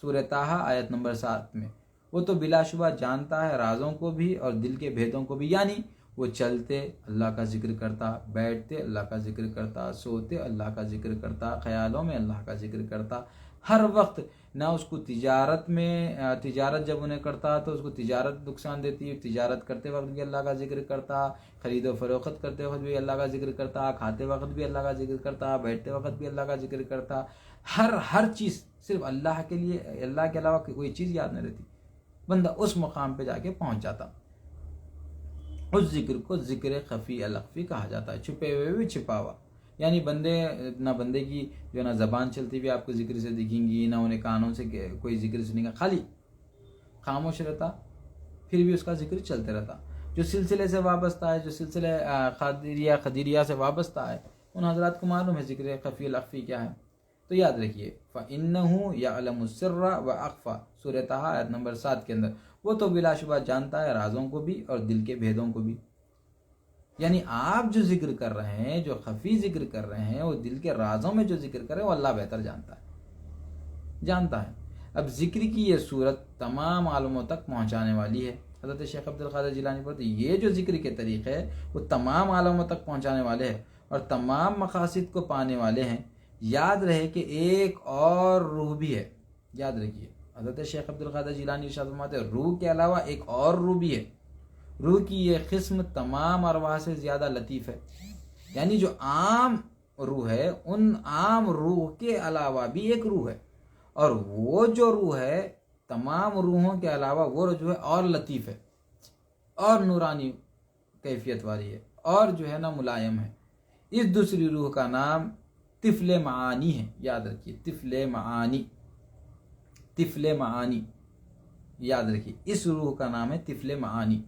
سورہ طٰہٰ آیت نمبر 7 میں، وہ تو بلا شبہ جانتا ہے رازوں کو بھی اور دل کے بھیدوں کو بھی، یعنی وہ چلتے اللہ کا ذکر کرتا، بیٹھتے اللہ کا ذکر کرتا، سوتے اللہ کا ذکر کرتا، خیالوں میں اللہ کا ذکر کرتا، ہر وقت نہ اس کو تجارت جب انہیں کرتا تو اس کو تجارت نقصان دیتی، تجارت کرتے وقت بھی اللہ کا ذکر کرتا، خرید و فروخت کرتے وقت بھی اللہ کا ذکر کرتا، کھاتے وقت بھی اللہ کا ذکر کرتا، بیٹھتے وقت بھی اللہ کا ذکر کرتا، ہر چیز صرف اللہ کے لیے، اللہ کے علاوہ کوئی چیز یاد نہیں رہتی، بندہ اس مقام پہ جا کے پہنچ جاتا۔ اس ذکر کو ذکر خفی الاخفی کہا جاتا ہے، چھپے ہوئے بھی چھپا ہوا، یعنی بندے کی جو ہے نا زبان چلتی بھی آپ کو ذکر سے دکھیں گی، نہ انہیں کانوں سے کوئی ذکر سنیں گا، خالی خاموش رہتا پھر بھی اس کا ذکر چلتے رہتا۔ جو سلسلے سے وابستہ ہے، جو سلسلے خدیریہ سے وابستہ ہے، ان حضرات کو معلوم ہے ذکر خفی الاخفی کیا ہے، تو یاد رکھیے فَإِنَّهُ يَعْلَمُ السِّرَّ وَأَخْفَى، سورہ طٰہٰ آیت نمبر 7 کے اندر، وہ تو بلا شبہ جانتا ہے رازوں کو بھی اور دل کے بھیدوں کو بھی، یعنی آپ جو ذکر کر رہے ہیں، جو خفی ذکر کر رہے ہیں، وہ دل کے رازوں میں جو ذکر کر رہے ہیں وہ اللہ بہتر جانتا ہے۔ اب ذکر کی یہ صورت تمام عالموں تک پہنچانے والی ہے۔ حضرت شیخ عبد القادر جیلانی پڑھتے یہ جو ذکر کے طریقے ہیں وہ تمام عالموں تک پہنچانے والے ہیں اور تمام مقاصد کو پانے والے ہیں۔ یاد رہے کہ ایک اور روح بھی ہے، یاد رکھیے حضرت شیخ عبد القادر جیلانی ارشاد فرماتے ہیں روح کے علاوہ ایک اور روح بھی ہے، روح کی یہ قسم تمام ارواح سے زیادہ لطیف ہے، یعنی جو عام روح ہے ان عام روح کے علاوہ بھی ایک روح ہے، اور وہ جو روح ہے تمام روحوں کے علاوہ وہ جو ہے اور لطیف ہے اور نورانی کیفیت والی ہے اور جو ہے نا ملائم ہے۔ اس دوسری روح کا نام طفل معانی ہے، یاد رکھیے طفل معانی یاد رکھیے، اس روح کا نام ہے طفل معانی۔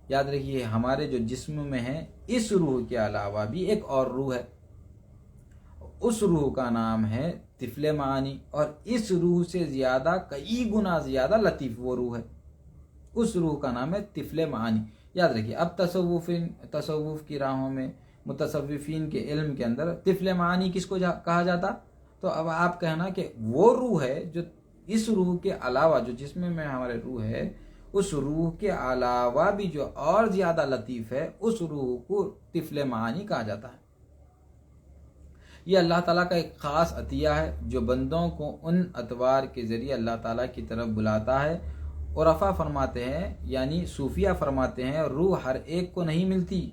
یاد رکھیے ہمارے جو جسم میں ہے اس روح کے علاوہ بھی ایک اور روح ہے، اس روح کا نام ہے طفل معانی، اور اس روح سے زیادہ کئی گنا زیادہ لطیف وہ روح ہے، اس روح کا نام ہے طفل معانی۔ یاد رکھیے اب تصوف کی راہوں میں متصوفین کے علم کے اندر طفل معانی کس کو کہا جاتا؟ تو اب آپ کہنا کہ وہ روح ہے جو اس روح کے علاوہ جو جسم میں ہمارے روح ہے اس روح کے علاوہ بھی جو اور زیادہ لطیف ہے اس روح کو طفل معانی کہا جاتا ہے۔ یہ اللہ تعالیٰ کا ایک خاص عطیہ ہے جو بندوں کو ان اطوار کے ذریعے اللہ تعالیٰ کی طرف بلاتا ہے۔ عرفا فرماتے ہیں یعنی صوفیہ فرماتے ہیں روح ہر ایک کو نہیں ملتی۔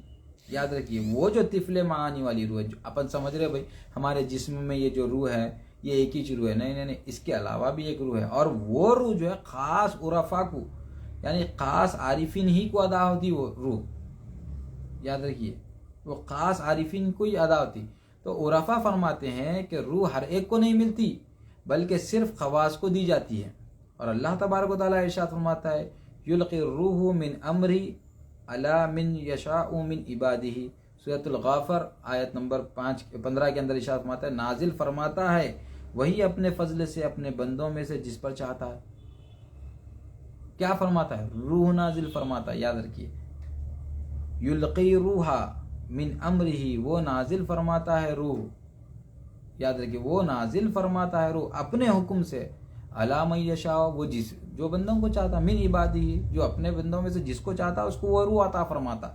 یاد رکھیے وہ جو طفل معانی والی روح ہے جو اپن سمجھ رہے بھائی ہمارے جسم میں یہ جو روح ہے یہ ایک ہی روح ہے، نہیں، اس کے علاوہ بھی ایک روح ہے، اور وہ روح جو ہے خاص عرفا کو یعنی خاص عارفین ہی کو ادا ہوتی، وہ روح یاد رکھیے وہ خاص عارفین کو ہی ادا ہوتی۔ تو عرفا فرماتے ہیں کہ روح ہر ایک کو نہیں ملتی بلکہ صرف خواص کو دی جاتی ہے، اور اللہ تبارک و تعالیٰ ارشاد فرماتا ہے یلقی الروح من امری علی من یشاء من عبادہ، سورۃ الغافر آیت نمبر 15 کے اندر ارشاد فرماتا ہے نازل فرماتا ہے وہی اپنے فضل سے اپنے بندوں میں سے جس پر چاہتا ہے۔ کیا فرماتا ہے؟ روح نازل فرماتا ہے، یاد رکھیے یلقی روح من امرہ، وہ نازل فرماتا ہے روح، یاد رکھیے وہ نازل فرماتا ہے روح اپنے حکم سے علی من یشاء، وہ جو بندوں کو چاہتا، من عبادہ جو اپنے بندوں میں سے جس کو چاہتا اس کو وہ روح عطا فرماتا۔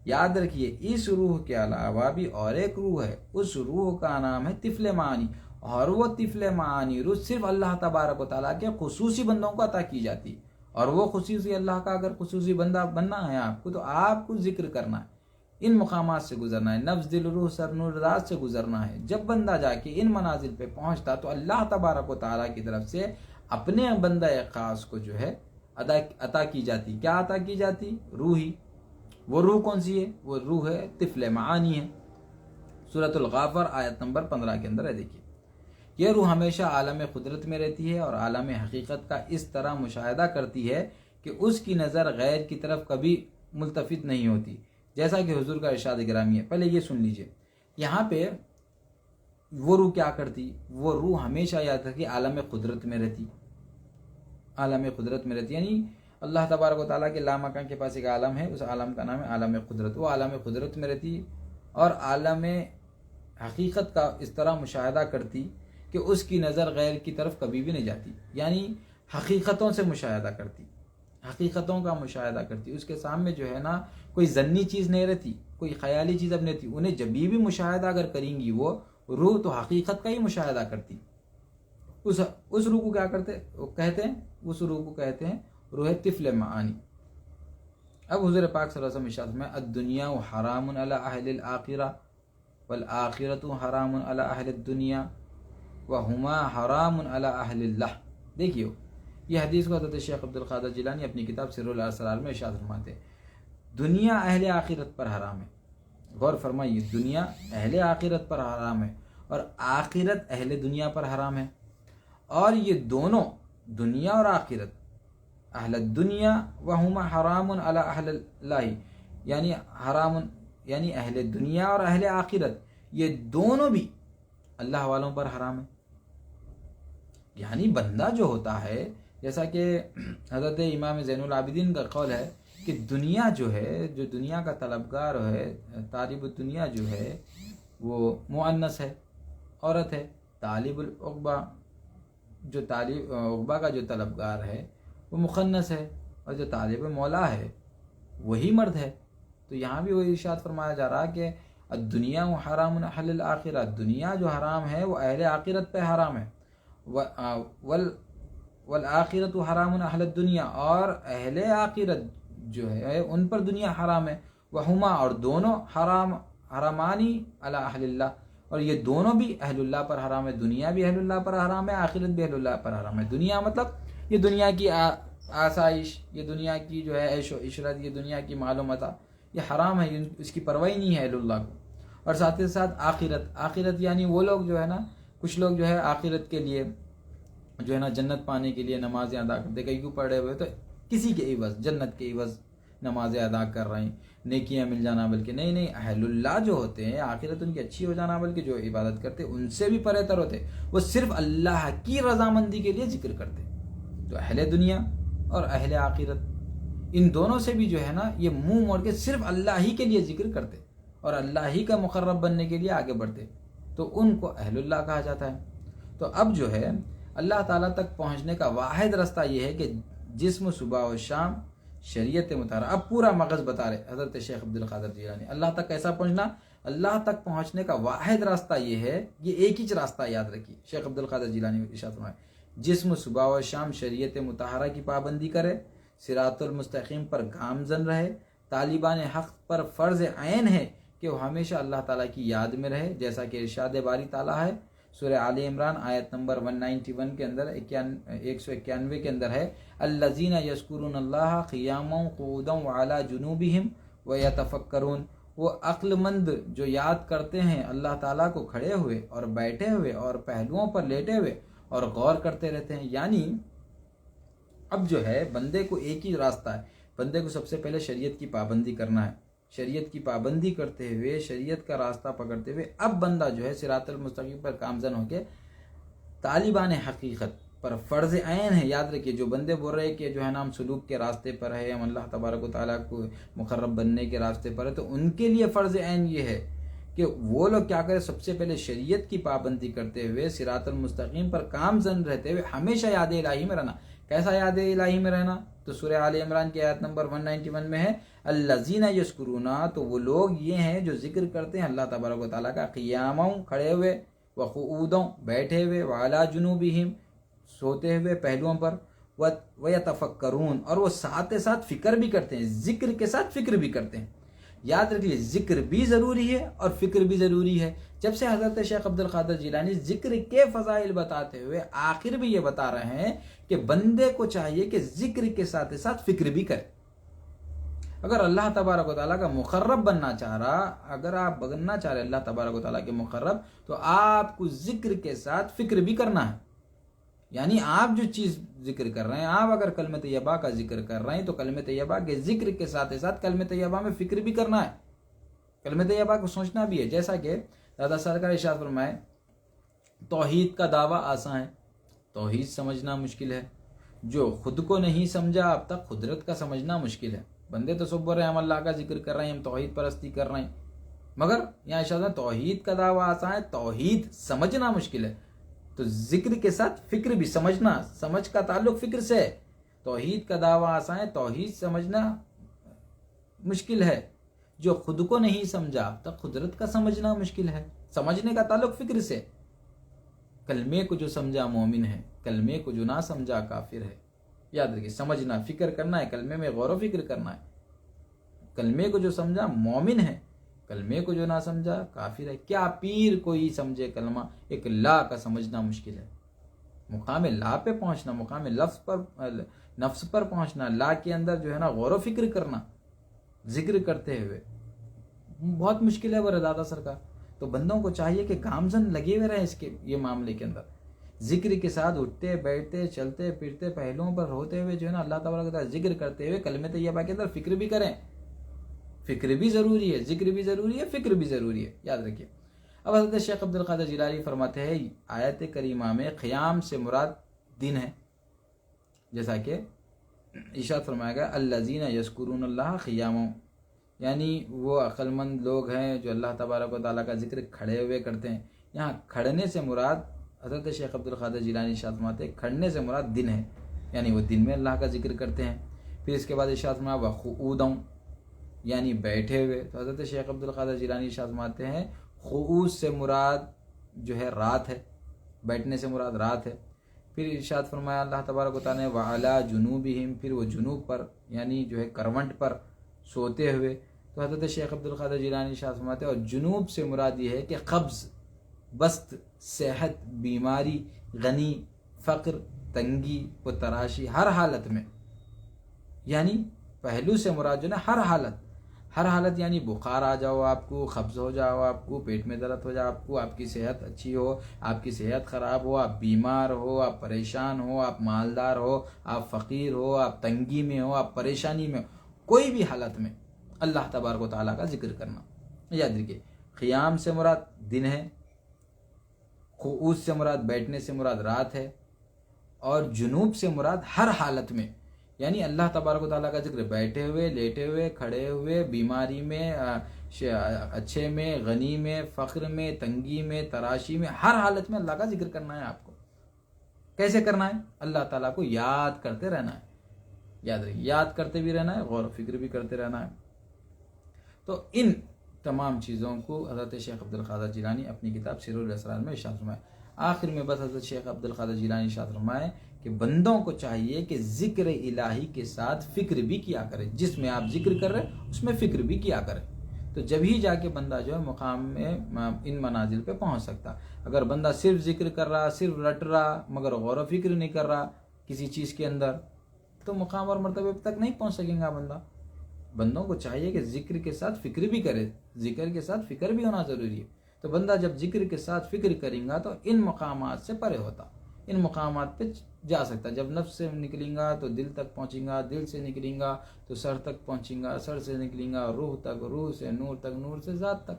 یاد رکھیے اس روح کے علاوہ بھی اور ایک روح ہے، اس روح کا نام ہے طفل معانی، اور وہ طفل معانی روح صرف اللہ تبارک و تعالیٰ کے خصوصی بندوں کو عطا کی جاتی، اور وہ خصوصی اللہ کا اگر خصوصی بندہ بننا ہے آپ کو تو آپ کو ذکر کرنا ہے، ان مقامات سے گزرنا ہے، نفس دل روح سر نور راز سے گزرنا ہے۔ جب بندہ جا کے ان منازل پہ پہنچتا تو اللہ تبارک و تعالیٰ کی طرف سے اپنے بندہ خاص کو جو ہے عطا کی جاتی۔ کیا عطا کی جاتی؟ روحی۔ وہ روح کون سی ہے؟ وہ روح ہے طفل معانی ہے، سورۃ الغافر آیت نمبر 15 کے اندر ہے۔ دیکھیے یہ روح ہمیشہ عالم قدرت میں رہتی ہے اور عالم حقیقت کا اس طرح مشاہدہ کرتی ہے کہ اس کی نظر غیر کی طرف کبھی ملتفت نہیں ہوتی، جیسا کہ حضور کا ارشاد گرامی ہے۔ پہلے یہ سن لیجئے، یہاں پہ وہ روح کیا کرتی؟ وہ روح ہمیشہ یاد رکھیے عالم قدرت میں رہتی، عالم قدرت میں رہتی، یعنی اللہ تبارک و تعالیٰ کے لامکان کے پاس ایک عالم ہے، اس عالم کا نام ہے عالم قدرت، وہ عالم قدرت میں رہتی اور عالم حقیقت کا اس طرح مشاہدہ کرتی کہ اس کی نظر غیر کی طرف کبھی بھی نہیں جاتی، یعنی حقیقتوں سے مشاہدہ کرتی، حقیقتوں کا مشاہدہ کرتی، اس کے سامنے جو ہے نا کوئی ظنی چیز نہیں رہتی، کوئی خیالی چیز اب نہیں رہتی، انہیں جب بھی مشاہدہ اگر کریں گی وہ روح تو حقیقت کا ہی مشاہدہ کرتی۔ اس روح کو کیا کہتے ہیں؟ اس روح کو کہتے ہیں روح طفل معانی۔ اب حضور پاک صلی اللہ علیہ وسلم ارشاد میں الدنیا حرام علی اہل الآخرہ والآخرۃ حرام علی اہل الدنیا وہما حرام علی اہل اللہ۔ دیکھیے یہ حدیث کو حضرت شیخ عبد القادر جیلانی اپنی کتاب سر الاسرار میں ارشاد فرماتے ہیں دنیا اہل آخرت پر حرام ہے۔ غور فرمائیے، دنیا اہل آخرت پر حرام ہے اور آخرت اہل دنیا پر حرام ہے، اور یہ دونوں دنیا اور آخرت اہل الدنیا وہما حرام علی اہل اللہ، یعنی حرام یعنی اہل دنیا اور اہل آخرت یہ دونوں بھی اللہ والوں پر حرام ہے۔ یعنی بندہ جو ہوتا ہے، جیسا کہ حضرت امام زین العابدین کا قول ہے کہ دنیا جو ہے، جو دنیا کا طلبگار ہے، طالب الدنیا جو ہے وہ مؤنث ہے، عورت ہے، طالب العقبہ جو طالب عقبہ کا جو طلبگار ہے وہ مخنث ہے، اور جو طالب مولا ہے وہی مرد ہے۔ تو یہاں بھی وہی ارشاد فرمایا جا رہا کہ الدنیا حرام اہل الآخرہ، دنیا جو حرام ہے وہ اہل آخرت پہ حرام ہے، والآخرت حرام اہل الدنیا، اور اہل آخرت جو ہے ان پر دنیا حرام ہے، وہما اور دونوں حرامانی علی اہل اللہ، اور یہ دونوں بھی اہل اللہ پر حرام ہے، دنیا بھی اہل اللہ پر حرام ہے، آخرت بھی اہل اللہ پر حرام ہے۔ دنیا مطلب یہ دنیا کی آسائش، یہ دنیا کی جو ہے عیش و عشرت، یہ دنیا کی معلومات، یہ حرام ہے، اس کی پرواہ نہیں ہے اہل اللہ کو۔ اور ساتھ ہی ساتھ آخرت یعنی وہ لوگ جو ہے نا، کچھ لوگ جو ہے آخرت کے لیے جو ہے نا جنت پانے کے لیے نمازیں ادا کرتے، کئی کیوں پڑھے ہوئے تو کسی کے عوض، جنت کے عوض نمازیں ادا کر رہے ہیں، نیکیاں مل جانا، بلکہ نہیں اہل اللہ جو ہوتے ہیں آخرت ان کی اچھی ہو جانا، بلکہ جو عبادت کرتے ان سے بھی پرے تر ہوتے، وہ صرف اللہ کی رضامندی کے لیے ذکر کرتے۔ تو اہل دنیا اور اہل آخرت ان دونوں سے بھی جو ہے نا یہ منہ موڑ کے صرف اللہ ہی کے لیے ذکر کرتے اور اللہ ہی کا مقرب بننے کے لیے آگے بڑھتے، تو ان کو اہل اللہ کہا جاتا ہے۔ تو اب جو ہے اللہ تعالیٰ تک پہنچنے کا واحد راستہ یہ ہے کہ جسم صبح و شام شریعت مطالعہ۔ اب پورا مغز بتا رہے حضرت شیخ عبد القادر جیلانی، اللہ تک کیسا پہنچنا؟ اللہ تک پہنچنے کا واحد راستہ یہ ہے، یہ ایک ہی راستہ یاد رکھیے، شیخ عبد القادر جیلانی ارشاد فرمائے، جسم صبح و شام شریعت مطہرہ کی پابندی کرے، صراط المستقیم پر گامزن رہے، طالبان حق پر فرض عین ہے کہ وہ ہمیشہ اللہ تعالیٰ کی یاد میں رہے، جیسا کہ ارشاد باری تعالیٰ ہے سورہ آل عمران آیت نمبر 191 کے اندر 191 کے اندر ہے، الذین یذکرون اللہ قیاما قعودا وعلی جنوبہم ویتفکرون، وہ عقل مند جو یاد کرتے ہیں اللہ تعالیٰ کو کھڑے ہوئے اور بیٹھے ہوئے اور پہلوؤں پر لیٹے ہوئے اور غور کرتے رہتے ہیں۔ یعنی اب جو ہے بندے کو ایک ہی راستہ ہے، بندے کو سب سے پہلے شریعت کی پابندی کرنا ہے، شریعت کی پابندی کرتے ہوئے شریعت کا راستہ پکڑتے ہوئے اب بندہ جو ہے صراط المستقیم پر گامزن ہو کے طالبان حقیقت پر فرض عین ہے۔ یاد رکھیے جو بندے بول رہے کہ جو ہے نا ہم سلوک کے راستے پر ہے، ہم اللہ تبارک و تعالیٰ کو مقرب بننے کے راستے پر ہے، تو ان کے لیے فرض عین یہ ہے کہ وہ لوگ کیا کریں، سب سے پہلے شریعت کی پابندی کرتے ہوئے صراط المستقیم پر گامزن رہتے ہوئے ہمیشہ یاد الہی میں رہنا۔ کیسا یاد الہی میں رہنا؟ تو سورہ آل عمران کی آیت نمبر 191 میں ہے الذین یذکرون، تو وہ لوگ یہ ہیں جو ذکر کرتے ہیں اللہ تبارک و تعالیٰ کا، قیاما کھڑے ہوئے، وقعودا بیٹھے ہوئے، وعلی جنوبہم سوتے ہوئے پہلوؤں پر، ویتفکرون اور وہ ساتھ ساتھ فکر بھی کرتے ہیں، ذکر کے ساتھ فکر بھی کرتے ہیں۔ یاد رکھیے ذکر بھی ضروری ہے اور فکر بھی ضروری ہے۔ جب سے حضرت شیخ عبد القادر جیلانی ذکر کے فضائل بتاتے ہوئے آخر بھی یہ بتا رہے ہیں کہ بندے کو چاہیے کہ ذکر کے ساتھ ساتھ فکر بھی کرے۔ اگر اللہ تبارک و تعالیٰ کا مقرب بننا چاہ رہا، اگر آپ بننا چاہ رہے اللہ تبارک و تعالیٰ کے مقرب، تو آپ کو ذکر کے ساتھ فکر بھی کرنا ہے۔ یعنی آپ جو چیز ذکر کر رہے ہیں، آپ اگر کلمہ طیبہ کا ذکر کر رہے ہیں تو کلمہ طیبہ کے ذکر کے ساتھ ساتھ کلمہ طیبہ میں فکر بھی کرنا ہے، کلمہ طیبہ کو سوچنا بھی ہے۔ جیسا کہ دادا سرکار ارشاد فرمائے توحید کا دعویٰ آسان ہے، توحید سمجھنا مشکل ہے، جو خود کو نہیں سمجھا اب تک قدرت کا سمجھنا مشکل ہے۔ بندے تو سب بول رہے ہیں ہم اللہ کا ذکر کر رہے ہیں، ہم توحید پرستی کر رہے ہیں، مگر یہاں ارشاد ہے توحید کا دعویٰ آسان ہے، توحید سمجھنا مشکل ہے۔ تو ذکر کے ساتھ فکر بھی، سمجھنا، سمجھ کا تعلق فکر سے ہے۔ توحید کا دعویٰ آسان ہے، توحید سمجھنا مشکل ہے، جو خود کو نہیں سمجھا اب تک قدرت کا سمجھنا مشکل ہے۔ سمجھنے کا تعلق فکر سے، کلمے کو جو سمجھا مومن ہے، کلمے کو جو نہ سمجھا کافر ہے۔ یاد رکھیے سمجھنا، فکر کرنا ہے، کلمے میں غور و فکر کرنا ہے۔ کلمے کو جو سمجھا مومن ہے، کلمے کو جو نہ سمجھا کافر ہے۔ کیا پیر کوئی سمجھے کلمہ، ایک لا کا سمجھنا مشکل ہے۔ مقام لا پہ پہنچنا، مقام لفظ پر، نفس پر پہنچنا، لا کے اندر جو ہے نا غور و فکر کرنا ذکر کرتے ہوئے بہت مشکل ہے وہ دادا سرکار۔ تو بندوں کو چاہیے کہ گامزن لگے ہوئے رہیں اس کے یہ معاملے کے اندر، ذکر کے ساتھ اٹھتے بیٹھتے چلتے پھرتے پہلوؤں پر ہوتے ہوئے جو ہے نا اللہ تعالیٰ کا ذکر کرتے ہوئے کلمہ طیبہ کے اندر فکر بھی کریں۔ فکر بھی ضروری ہے، ذکر بھی ضروری ہے، فکر بھی ضروری ہے، یاد رکھیے۔ اب حضرت شیخ عبد القادر جیلانی فرماتے ہیں آیت کریمہ میں قیام سے مراد دن ہے، جیسا کہ ارشاد فرمایا گیا الذین یذکرون اللہ قیاما، یعنی وہ عقل مند لوگ ہیں جو اللہ تبارک و تعالیٰ کا ذکر کھڑے ہوئے کرتے ہیں۔ یہاں کھڑنے سے مراد حضرت شیخ عبد القادر جیلانی ارشاد فرماتے ہیں کھڑنے سے مراد دن ہے، یعنی وہ دن میں اللہ کا ذکر کرتے ہیں۔ پھر اس کے بعد ارشاد فرمایا وقعودا، یعنی بیٹھے ہوئے، تو حضرت شیخ عبد القادر جیلانی ارشاد فرماتے ہیں قعود سے مراد جو ہے رات ہے، بیٹھنے سے مراد رات ہے۔ پھر ارشاد فرمایا اللہ تبارک و تعالیٰ نے وعلی جنوبہم، پھر وہ جنوب پر یعنی جو ہے کروٹ پر سوتے ہوئے، تو حضرت شیخ عبد القادر جیلانی ارشاد فرماتے ہیں اور جنوب سے مراد یہ ہے کہ قبض، بست، صحت، بیماری، غنی، فقر، تنگی و تراشی، ہر حالت میں، یعنی پہلو سے مراد جو نا ہر حالت یعنی بخار آ جاؤ آپ کو، قبض ہو جاؤ آپ کو، پیٹ میں درد ہو جاؤ آپ کو، آپ کی صحت اچھی ہو، آپ کی صحت خراب ہو، آپ بیمار ہو، آپ پریشان ہو، آپ مالدار ہو، آپ فقیر ہو، آپ تنگی میں ہو، آپ پریشانی میں ہو، کوئی بھی حالت میں اللہ تبارک و تعالیٰ کا ذکر کرنا۔ یاد رکھیے قیام سے مراد دن ہے، قعود سے مراد بیٹھنے سے مراد رات ہے، اور جنوب سے مراد ہر حالت میں، یعنی اللہ تبارک و تعالیٰ کا ذکر بیٹھے ہوئے، لیٹے ہوئے، کھڑے ہوئے، بیماری میں، اچھے میں، غنی میں، فقر میں، تنگی میں، تراشی میں، ہر حالت میں اللہ کا ذکر کرنا ہے آپ کو۔ کیسے کرنا ہے؟ اللہ تعالیٰ کو یاد کرتے رہنا ہے، یاد رکھیے، یاد کرتے بھی رہنا ہے، غور و فکر بھی کرتے رہنا ہے۔ تو ان تمام چیزوں کو حضرت شیخ عبد القادر جیلانی اپنی کتاب سر الاسرار میں ارشاد فرمائے۔ آخر میں بس حضرت شیخ عبد القادر جیلانی ارشاد فرمائے کہ بندوں کو چاہیے کہ ذکر الہی کے ساتھ فکر بھی کیا کرے، جس میں آپ ذکر کر رہے اس میں فکر بھی کیا کرے، تو جب ہی جا کے بندہ جو ہے مقام میں ان منازل پہ پہنچ سکتا۔ اگر بندہ صرف ذکر کر رہا، صرف رٹ رہا، مگر غور و فکر نہیں کر رہا کسی چیز کے اندر، تو مقام اور مرتبے تک نہیں پہنچ سکیں گا بندہ۔ بندوں کو چاہیے کہ ذکر کے ساتھ فکر بھی کرے، ذکر کے ساتھ فکر بھی ہونا ضروری ہے۔ تو بندہ جب ذکر کے ساتھ فکر کریں گا تو ان مقامات سے پرے ہوتا، ان مقامات پہ جا سکتا۔ جب نفس سے نکلیں گا تو دل تک پہنچیں گا، دل سے نکلیں گا تو سر تک پہنچیں گا، سر سے نکلیں گا روح تک، روح سے نور تک، نور سے ذات تک۔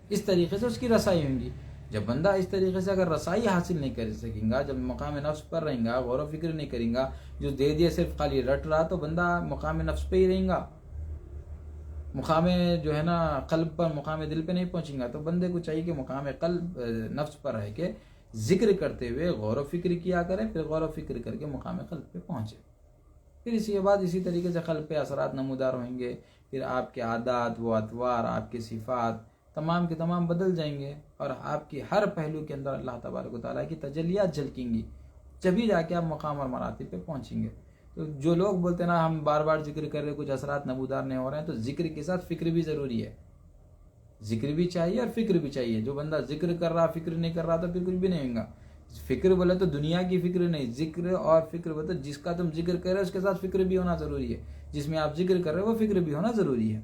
اس طریقے سے اس کی رسائی ہوں گی۔ جب بندہ اس طریقے سے اگر رسائی حاصل نہیں کر سکیں گا، جب مقام نفس پر رہیں گا، غور و فکر نہیں کریں گا، جو دے دیا صرف خالی رٹ رہا، تو بندہ مقام نفس پہ ہی رہیں گا، مقام جو ہے نا قلب پر، مقام دل پہ نہیں پہنچیں گا۔ تو بندے کو چاہیے کہ مقام قلب نفس پر رہ کے ذکر کرتے ہوئے غور و فکر کیا کرے، پھر غور و فکر کر کے مقام قلب پہ پہنچے۔ پھر اسی کے بعد اسی طریقے سے قلب پہ اثرات نمودار ہوئیں گے، پھر آپ کے عادات و اطوار، آپ کی صفات تمام کے تمام بدل جائیں گے، اور آپ کی ہر پہلو کے اندر اللہ تبارک و تعالیٰ کی تجلیات جھلکیں گی، جبھی جا کے آپ مقام اور مراتب پہ پہنچیں گے۔ تو جو لوگ بولتے ہیں نا ہم بار بار ذکر کر رہے کچھ اثرات نمودار نہیں ہو رہے ہیں، تو ذکر کے ساتھ فکر بھی ضروری ہے، ذکر بھی چاہیے اور فکر بھی چاہیے۔ جو بندہ ذکر کر رہا فکر نہیں کر رہا تو پھر کچھ بھی نہیں ہوگا۔ فکر بولے تو دنیا کی فکر نہیں، ذکر اور فکر بولے تو جس کا تم ذکر کر رہے ہو اس کے ساتھ فکر بھی ہونا ضروری ہے، جس میں آپ ذکر کر رہے ہو وہ فکر بھی ہونا ضروری ہے۔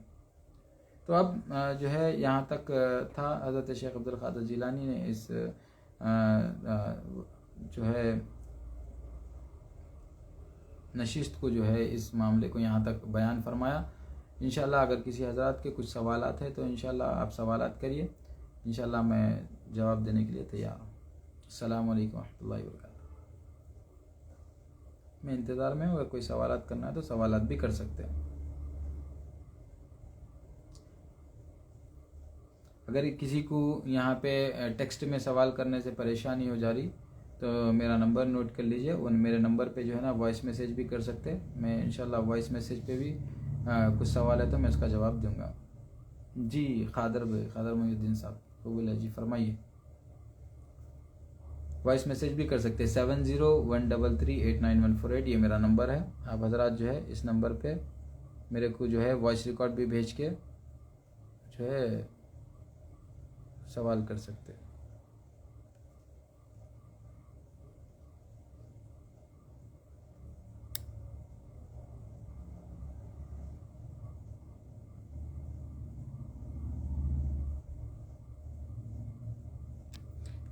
تو اب جو ہے یہاں تک تھا حضرت شیخ عبد القادر جیلانی نے اس جو ہے نشست کو، جو ہے اس معاملے کو یہاں تک بیان فرمایا۔ انشاءاللہ اگر کسی حضرات کے کچھ سوالات ہیں تو انشاءاللہ آپ سوالات کریے، انشاءاللہ میں جواب دینے کے لیے تیار ہوں۔ السلام علیکم ورحمۃ اللہ وبرکاتہ۔ میں انتظار میں ہوں، اگر کوئی سوالات کرنا ہے تو سوالات بھی کر سکتے ہیں۔ اگر کسی کو یہاں پہ ٹیکسٹ میں سوال کرنے سے پریشانی ہو جا رہی تو میرا نمبر نوٹ کر لیجئے، اور میرے نمبر پہ جو ہے نا وائس میسیج بھی کر سکتے، میں انشاءاللہ وائس میسیج پہ بھی کچھ سوال ہے تو میں اس کا جواب دوں گا۔ جی خادر محی الدین صاحب قبول ہے، جی فرمائیے۔ وائس میسیج بھی کر سکتے، 7013389148 یہ میرا نمبر ہے۔ آپ حضرات جو ہے اس نمبر پہ میرے کو جو ہے وائس ریکارڈ بھی بھیج کے جو ہے سوال کر سکتے۔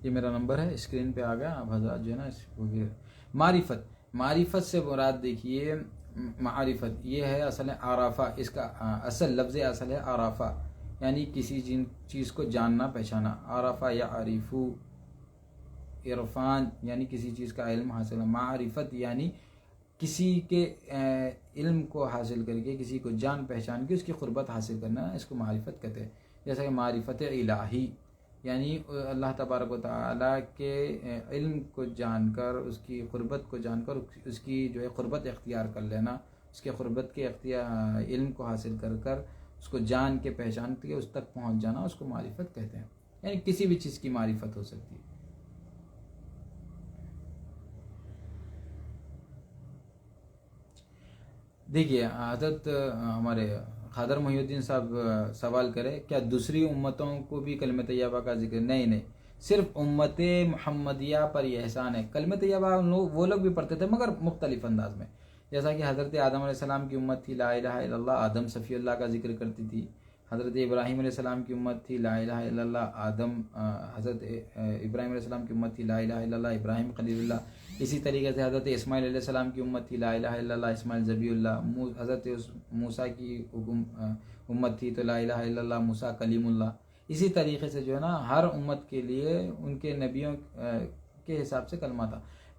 یہ میرا نمبر ہے، اسکرین پہ آ گیا، آپ حضرات جو ہے نا اس کو بھی۔ معرفت سے مراد دیکھیے، معرفت یہ ہے اصل عرفہ، اس کا اصل لفظ اصل ہے عرفہ، یعنی کسی چیز کو جاننا پہچانا۔ عرفہ یا عریفو، عرفان یعنی کسی چیز کا علم حاصل ہے، معرفت یعنی کسی کے علم کو حاصل کر کے، کسی کو جان پہچان کے اس کی قربت حاصل کرنا، اس کو معرفت کہتے ہیں۔ جیسا کہ معرفت الہی یعنی اللہ تبارک و تعالیٰ کے علم کو جان کر، اس کی قربت کو جان کر، اس کی جو ہے قربت اختیار کر لینا، اس کے قربت کے علم کو حاصل کر کر اس کو جان کے پہچان کے اس تک پہنچ جانا، اس کو معرفت کہتے ہیں۔ یعنی کسی بھی چیز کی معرفت ہو سکتی ہے۔ دیکھیے حضرت ہمارے خادر محی الدین صاحب سوال کرے کیا دوسری امتوں کو بھی کلمہ طیبہ کا ذکر؟ نہیں، صرف امت محمدیہ پر یہ احسان ہے۔ کلمہ طیبہ وہ لوگ بھی پڑھتے تھے مگر مختلف انداز میں، جیسا کہ حضرت آدم علیہ السلام کی امت تھی لا الہ الا اللہ، آدم صفی اللہ کا ذکر کرتی تھی۔ حضرت ابراہیم علیہ السلام کی امت تھی لا الہ الا اللہ، حضرت ابراہیم علیہ السلام کی امت تھی لا الہ الا اللہ، ابراہیم خلیل اللہ۔ اسی طریقے سے حضرت اسماعیل علیہ السلام کی امت تھی لا الہ الا اللہ، اسماعیل ذبیح اللہ۔ حضرت موسیٰ کی امت تھی تو لا الہ الا اللہ، موسیٰ کلیم اللہ۔ اسی طریقے سے جو ہے نا ہر امت کے لیے ان کے نبیوں کے حساب سے کلمہ تھا۔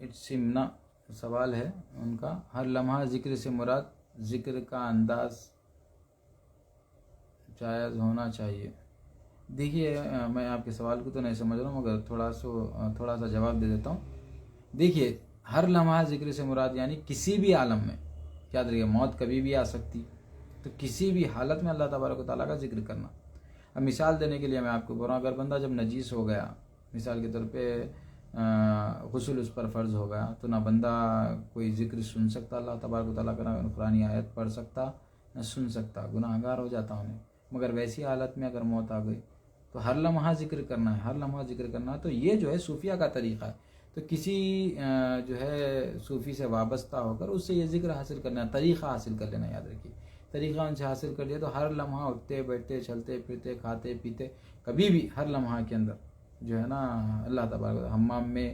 سمنا سوال ہے ان کا، ہر لمحہ ذکر سے مراد ذکر کا انداز جائز ہونا چاہیے۔ دیکھیے میں آپ کے سوال کو تو نہیں سمجھ رہا ہوں، مگر تھوڑا سا جواب دے دیتا ہوں۔ دیکھیے ہر لمحہ ذکر سے مراد یعنی کسی بھی عالم میں، یاد رکھیے موت کبھی بھی آ سکتی، تو کسی بھی حالت میں اللہ تبارک و تعالیٰ کا ذکر کرنا۔ اب مثال دینے کے لیے میں آپ کو بول رہا ہوں، اگر بندہ جب نجیس ہو گیا، مثال کے طور پہ غسل اس پر فرض ہو گیا، تو نہ بندہ کوئی ذکر سن سکتا اللہ تبارک و تعالیٰ کا، نہ قرآن آیت پڑھ سکتا نہ سن سکتا، گناہ گار ہو جاتا انہیں۔ مگر ویسی حالت میں اگر موت آ گئی تو ہر لمحہ ذکر کرنا ہے، ہر لمحہ ذکر کرنا ہے۔ تو یہ جو ہے صوفیہ کا طریقہ ہے، تو کسی جو ہے صوفی سے وابستہ ہو کر اس سے یہ ذکر حاصل کرنا ہے، طریقہ حاصل کر لینا، یاد رکھیے طریقہ ان سے حاصل کر لیا تو ہر لمحہ اٹھتے بیٹھتے چلتے پھرتے کھاتے پیتے کبھی بھی ہر لمحہ کے اندر جو ہے نا اللہ تبارک و تعالیٰ، حمام میں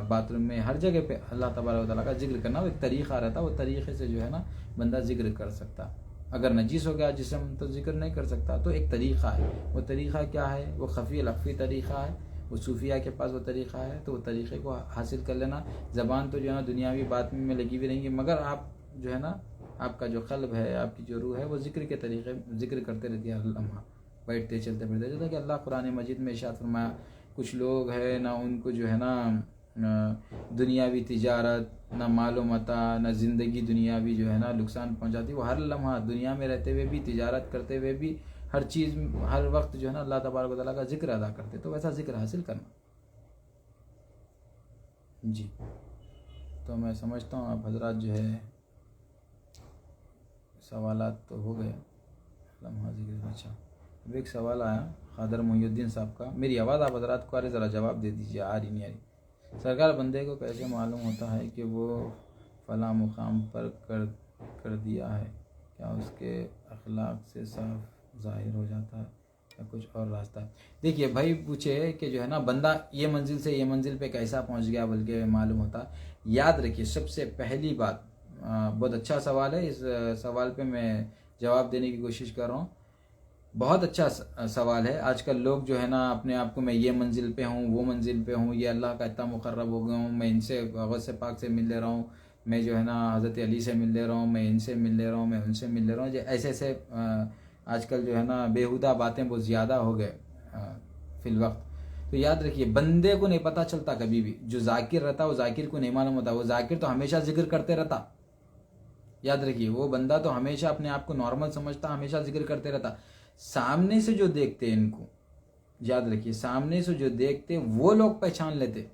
باتھ روم میں ہر جگہ پہ اللہ تبارک و تعالیٰ کا ذکر کرنا، وہ ایک طریقہ رہتا، وہ طریقے سے جو ہے نا بندہ ذکر کر سکتا۔ اگر نجیس ہو گیا جسم تو ذکر نہیں کر سکتا، تو ایک طریقہ ہے، وہ طریقہ کیا ہے؟ وہ خفی الخفی طریقہ ہے، وہ صوفیہ کے پاس وہ طریقہ ہے، تو وہ طریقے کو حاصل کر لینا۔ زبان تو جو ہے نا دنیاوی بات میں لگی ہوئی رہیں گی، مگر آپ جو ہے نا آپ کا جو قلب ہے، آپ کی جو روح ہے، وہ ذکر کے طریقے ذکر کرتے رہتی ہے ہر لمحہ، بیٹھتے چلتے پھرتے۔ جیسا کہ اللہ قرآن مجید میں ارشاد فرمایا، کچھ لوگ ہیں نہ ان کو جو ہے نا دنیاوی تجارت، نہ مال و متاع، نہ زندگی دنیاوی جو ہے نا نقصان پہنچاتی، وہ ہر لمحہ دنیا میں رہتے ہوئے بھی، تجارت کرتے ہوئے بھی، ہر چیز ہر وقت جو ہے نا اللہ تبارک و تعالیٰ کا ذکر ادا کرتے، تو ویسا ذکر حاصل کرنا۔ جی تو میں سمجھتا ہوں آپ حضرات جو ہے سوالات تو ہو گئے، لمحہ ذکر۔ اچھا اب ایک سوال آیا قادر محی الدین صاحب کا، میری آواز آپ حضرات کو آ رہی، ذرا جواب دے دیجیے، آ رہی نہیں آ رہی؟ سرکار بندے کو کیسے معلوم ہوتا ہے کہ وہ فلاں مقام پر کر دیا ہے؟ کیا اس کے اخلاق سے صاف ظاہر ہو جاتا ہے یا کچھ اور راستہ ہے؟ دیکھیے بھائی پوچھے کہ جو ہے نا بندہ یہ منزل سے یہ منزل پہ کیسا پہنچ گیا بلکہ معلوم ہوتا۔ یاد رکھیے سب سے پہلی بات، بہت اچھا سوال ہے، اس سوال پہ میں جواب دینے کی کوشش کر رہا ہوں۔ بہت اچھا سوال ہے۔ آج کل لوگ جو ہے نا اپنے آپ کو میں یہ منزل پہ ہوں، وہ منزل پہ ہوں، یہ اللہ کا اتنا مقرب ہو گیا ہوں، میں ان سے غوث پاک سے مل لے رہا ہوں، میں جو ہے نا حضرت علی سے مل لے رہا ہوں، میں ان سے مل لے رہا ہوں، میں ان سے مل لے رہا ہوں، ایسے ایسے آج کل جو ہے نا بےہودہ باتیں بہت زیادہ ہو گئے فی الوقت۔ تو یاد رکھیے بندے کو نہیں پتہ چلتا کبھی بھی، جو ذاکر رہتا وہ ذاکر کو نہیں معلوم ہوتا، وہ ذاکر تو ہمیشہ ذکر کرتے رہتا۔ یاد رکھیے وہ بندہ تو ہمیشہ اپنے آپ کو نارمل سمجھتا، ہمیشہ ذکر کرتے رہتا۔ سامنے سے جو دیکھتے ان کو، یاد رکھیے سامنے سے جو دیکھتے وہ لوگ پہچان لیتے،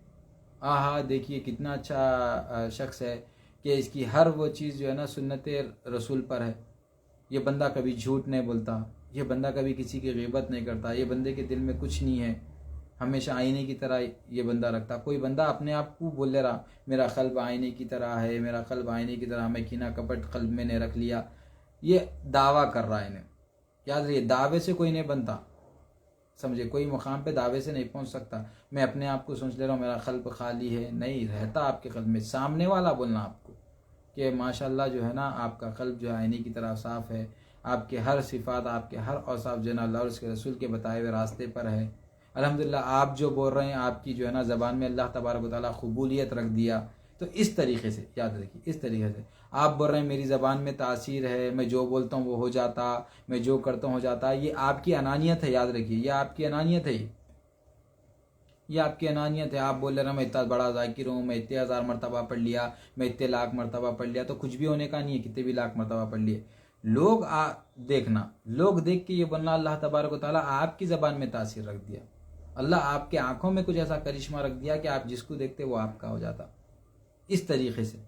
آہا دیکھیے کتنا اچھا شخص ہے کہ اس کی ہر وہ چیز جو ہے نا سنت رسول پر ہے، یہ بندہ کبھی جھوٹ نہیں بولتا، یہ بندہ کبھی کسی کی غیبت نہیں کرتا، یہ بندے کے دل میں کچھ نہیں ہے، ہمیشہ آئینے کی طرح یہ بندہ رکھتا۔ کوئی بندہ اپنے آپ کو بول لے رہا میرا قلب آئینے کی طرح ہے، میرا قلب آئینے کی طرح، میں کینہ کپٹ قلب میں نے رکھ لیا، یہ دعویٰ کر رہا ہے انہیں۔ یاد رہیے دعوے سے کوئی نہیں بنتا، سمجھے کوئی مقام پہ دعوے سے نہیں پہنچ سکتا۔ میں اپنے آپ کو سوچ لے رہا ہوں میرا قلب خالی ہے، نہیں رہتا آپ کے قلب میں، سامنے والا بولنا آپ کو کہ ماشاءاللہ جو ہے نا آپ کا قلب جو ہے آئینے کی طرح صاف ہے، آپ کے ہر صفات، آپ کے ہر اوصاف جو ہے نا اللہ اور اس کے رسول کے بتائے ہوئے راستے پر ہے۔ الحمدللہ آپ جو بول رہے ہیں آپ کی جو ہے نا زبان میں اللہ تبارک و تعالیٰ قبولیت رکھ دیا، تو اس طریقے سے یاد رکھیے، اس طریقے سے آپ بول رہے ہیں میری زبان میں تاثیر ہے، میں جو بولتا ہوں وہ ہو جاتا، میں جو کرتا ہوں ہو جاتا، یہ آپ کی انانیت ہے، یاد رکھیے یہ آپ کی انانیت ہے، یہ آپ کی انانیت ہے۔ آپ بول رہے ہیں میں اتنا بڑا ذاکر ہوں، میں اتنے 1000 مرتبہ پڑھ لیا، میں اتنے لاکھ مرتبہ پڑھ لیا، تو کچھ بھی ہونے کا نہیں ہے کتنے بھی لاکھ مرتبہ پڑھ لیے۔ لوگ دیکھنا، لوگ دیکھ کے یہ بولنا اللہ تبارک و تعالیٰ آپ کی زبان میں تاثیر رکھ دیا، اللہ آپ کے آنکھوں میں کچھ ایسا کرشمہ رکھ دیا کہ آپ جس کو دیکھتے وہ آپ کا ہو جاتا، اس طریقے سے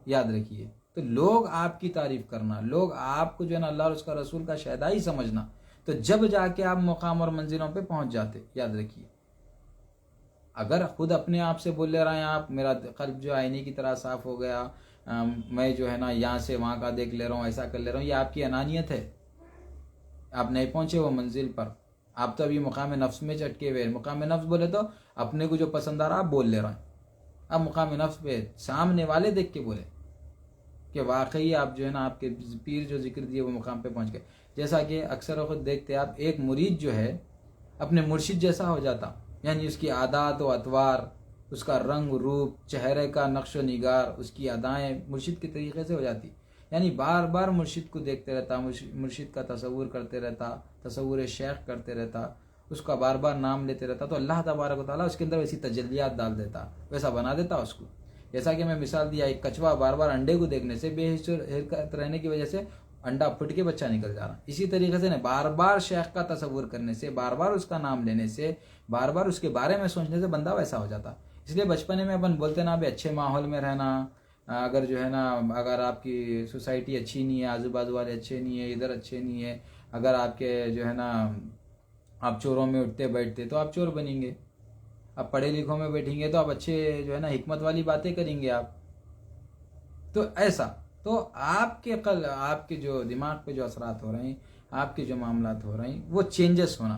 یاد رکھیے۔ تو لوگ آپ کی تعریف کرنا، لوگ آپ کو جو ہے نا اللہ اور اس کا رسول کا شہدائی سمجھنا، تو جب جا کے آپ مقام اور منزلوں پہ پہنچ جاتے۔ یاد رکھیے اگر خود اپنے آپ سے بول لے رہے ہیں آپ میرا قلب جو آئینے کی طرح صاف ہو گیا، میں جو ہے نا یہاں سے وہاں کا دیکھ لے رہا ہوں، ایسا کر لے رہا ہوں، یہ آپ کی انانیت ہے، آپ نہیں پہنچے وہ منزل پر، آپ تو ابھی مقام نفس میں چٹکے ہوئے۔ مقام نفس بولے تو اپنے کو جو پسند آ رہا آپ بول لے رہے ہیں، اب مقام نفس پہ سامنے والے دیکھ کے بولے کہ واقعی آپ جو ہے نا آپ کے پیر جو ذکر دیے وہ مقام پہ پہنچ گئے۔ جیسا کہ اکثر وقت دیکھتے آپ ایک مرید جو ہے اپنے مرشد جیسا ہو جاتا، یعنی اس کی عادات و اطوار اس کا رنگ روپ، چہرے کا نقش و نگار، اس کی ادائیں مرشد کے طریقے سے ہو جاتی. یعنی بار بار مرشد کو دیکھتے رہتا، مرشد کا تصور کرتے رہتا، تصور شیخ کرتے رہتا، اس کا بار بار نام لیتے رہتا، تو اللہ تبارک و تعالیٰ اس کے اندر ویسی تجلیات ڈال دیتا، ویسا بنا دیتا اس کو. جیسا کہ میں مثال دیا، ایک کچھوا بار بار انڈے کو دیکھنے سے، بے حرکت رہنے کی وجہ سے انڈا پھٹ کے بچہ نکل جا رہا. اسی طریقے سے بار بار شیخ کا تصور کرنے سے، بار بار اس کا نام لینے سے، بار بار اس کے بارے میں سوچنے سے بندہ ویسا ہو جاتا. اس لیے بچپنے میں اپن بولتے نا، ابھی اچھے ماحول میں رہنا، اگر جو ہے نا، اگر آپ کی سوسائٹی اچھی نہیں ہے، آزو بازو والے اچھے نہیں ہیں، ادھر اچھے نہیں ہے، اگر آپ کے جو ہے نا آپ چوروں میں اٹھتے بیٹھتے تو آپ چور بنیں گے. آپ پڑھے لکھوں میں بیٹھیں گے تو آپ اچھے جو ہے نا حکمت والی باتیں کریں گے آپ. تو ایسا تو آپ کے جو دماغ پہ جو اثرات ہو رہے ہیں، آپ کے جو معاملات ہو رہے ہیں، وہ چینجز ہونا،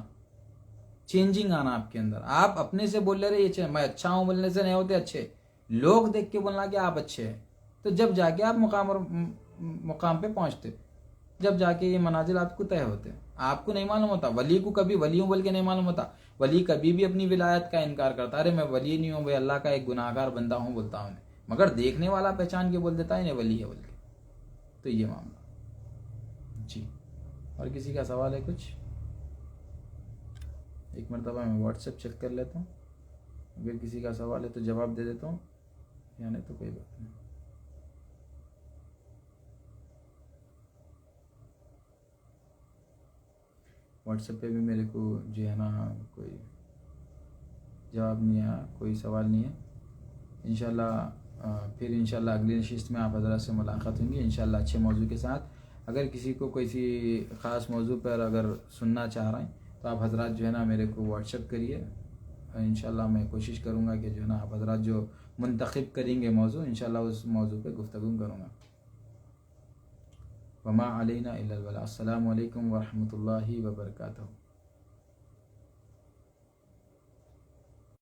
چینجنگ آنا آپ کے اندر. آپ اپنے سے بول رہے یہ میں اچھا ہوں بولنے سے نہیں ہوتے اچھے، لوگ دیکھ کے بولنا کہ آپ اچھے ہیں، تو جب جا کے آپ مقام پہ پہنچتے، جب جا کے یہ منازل آپ کو طے ہوتے. آپ کو نہیں معلوم ہوتا. ولی کو کبھی ولی ہوں بول کے نہیں معلوم ہوتا. ولی کبھی بھی اپنی ولایت کا انکار کرتا، ارے میں ولی نہیں ہوں بھائی، اللہ کا ایک گناہ گار بندہ ہوں بولتا ہوں، مگر دیکھنے والا پہچان کے بول دیتا ہے نہیں ولی ہے بول کے. تو یہ معاملہ جی. اور کسی کا سوال ہے کچھ؟ ایک مرتبہ میں واٹس ایپ چیک کر لیتا ہوں، اگر کسی کا سوال ہے تو جواب دے دیتا ہوں، یا نہیں تو کوئی بات نہیں. واٹس ایپ پہ بھی میرے کو جو ہے نا کوئی جواب نہیں ہے، کوئی سوال نہیں ہے. انشاءاللہ پھر انشاءاللہ اگلی نشست میں آپ حضرات سے ملاقات ہوں گی انشاءاللہ اچھے موضوع کے ساتھ. اگر کسی کو کوئی خاص موضوع پر اگر سننا چاہ رہے ہیں تو آپ حضرات جو ہے نا میرے کو واٹس ایپ کریے. انشاءاللہ میں کوشش کروں گا کہ جو ہے نا آپ حضرات جو منتخب کریں گے موضوع، انشاءاللہ اس موضوع پہ گفتگو کروں گا. وما علینا الا البلاغ. السلام علیکم ورحمۃ اللہ وبرکاتہ.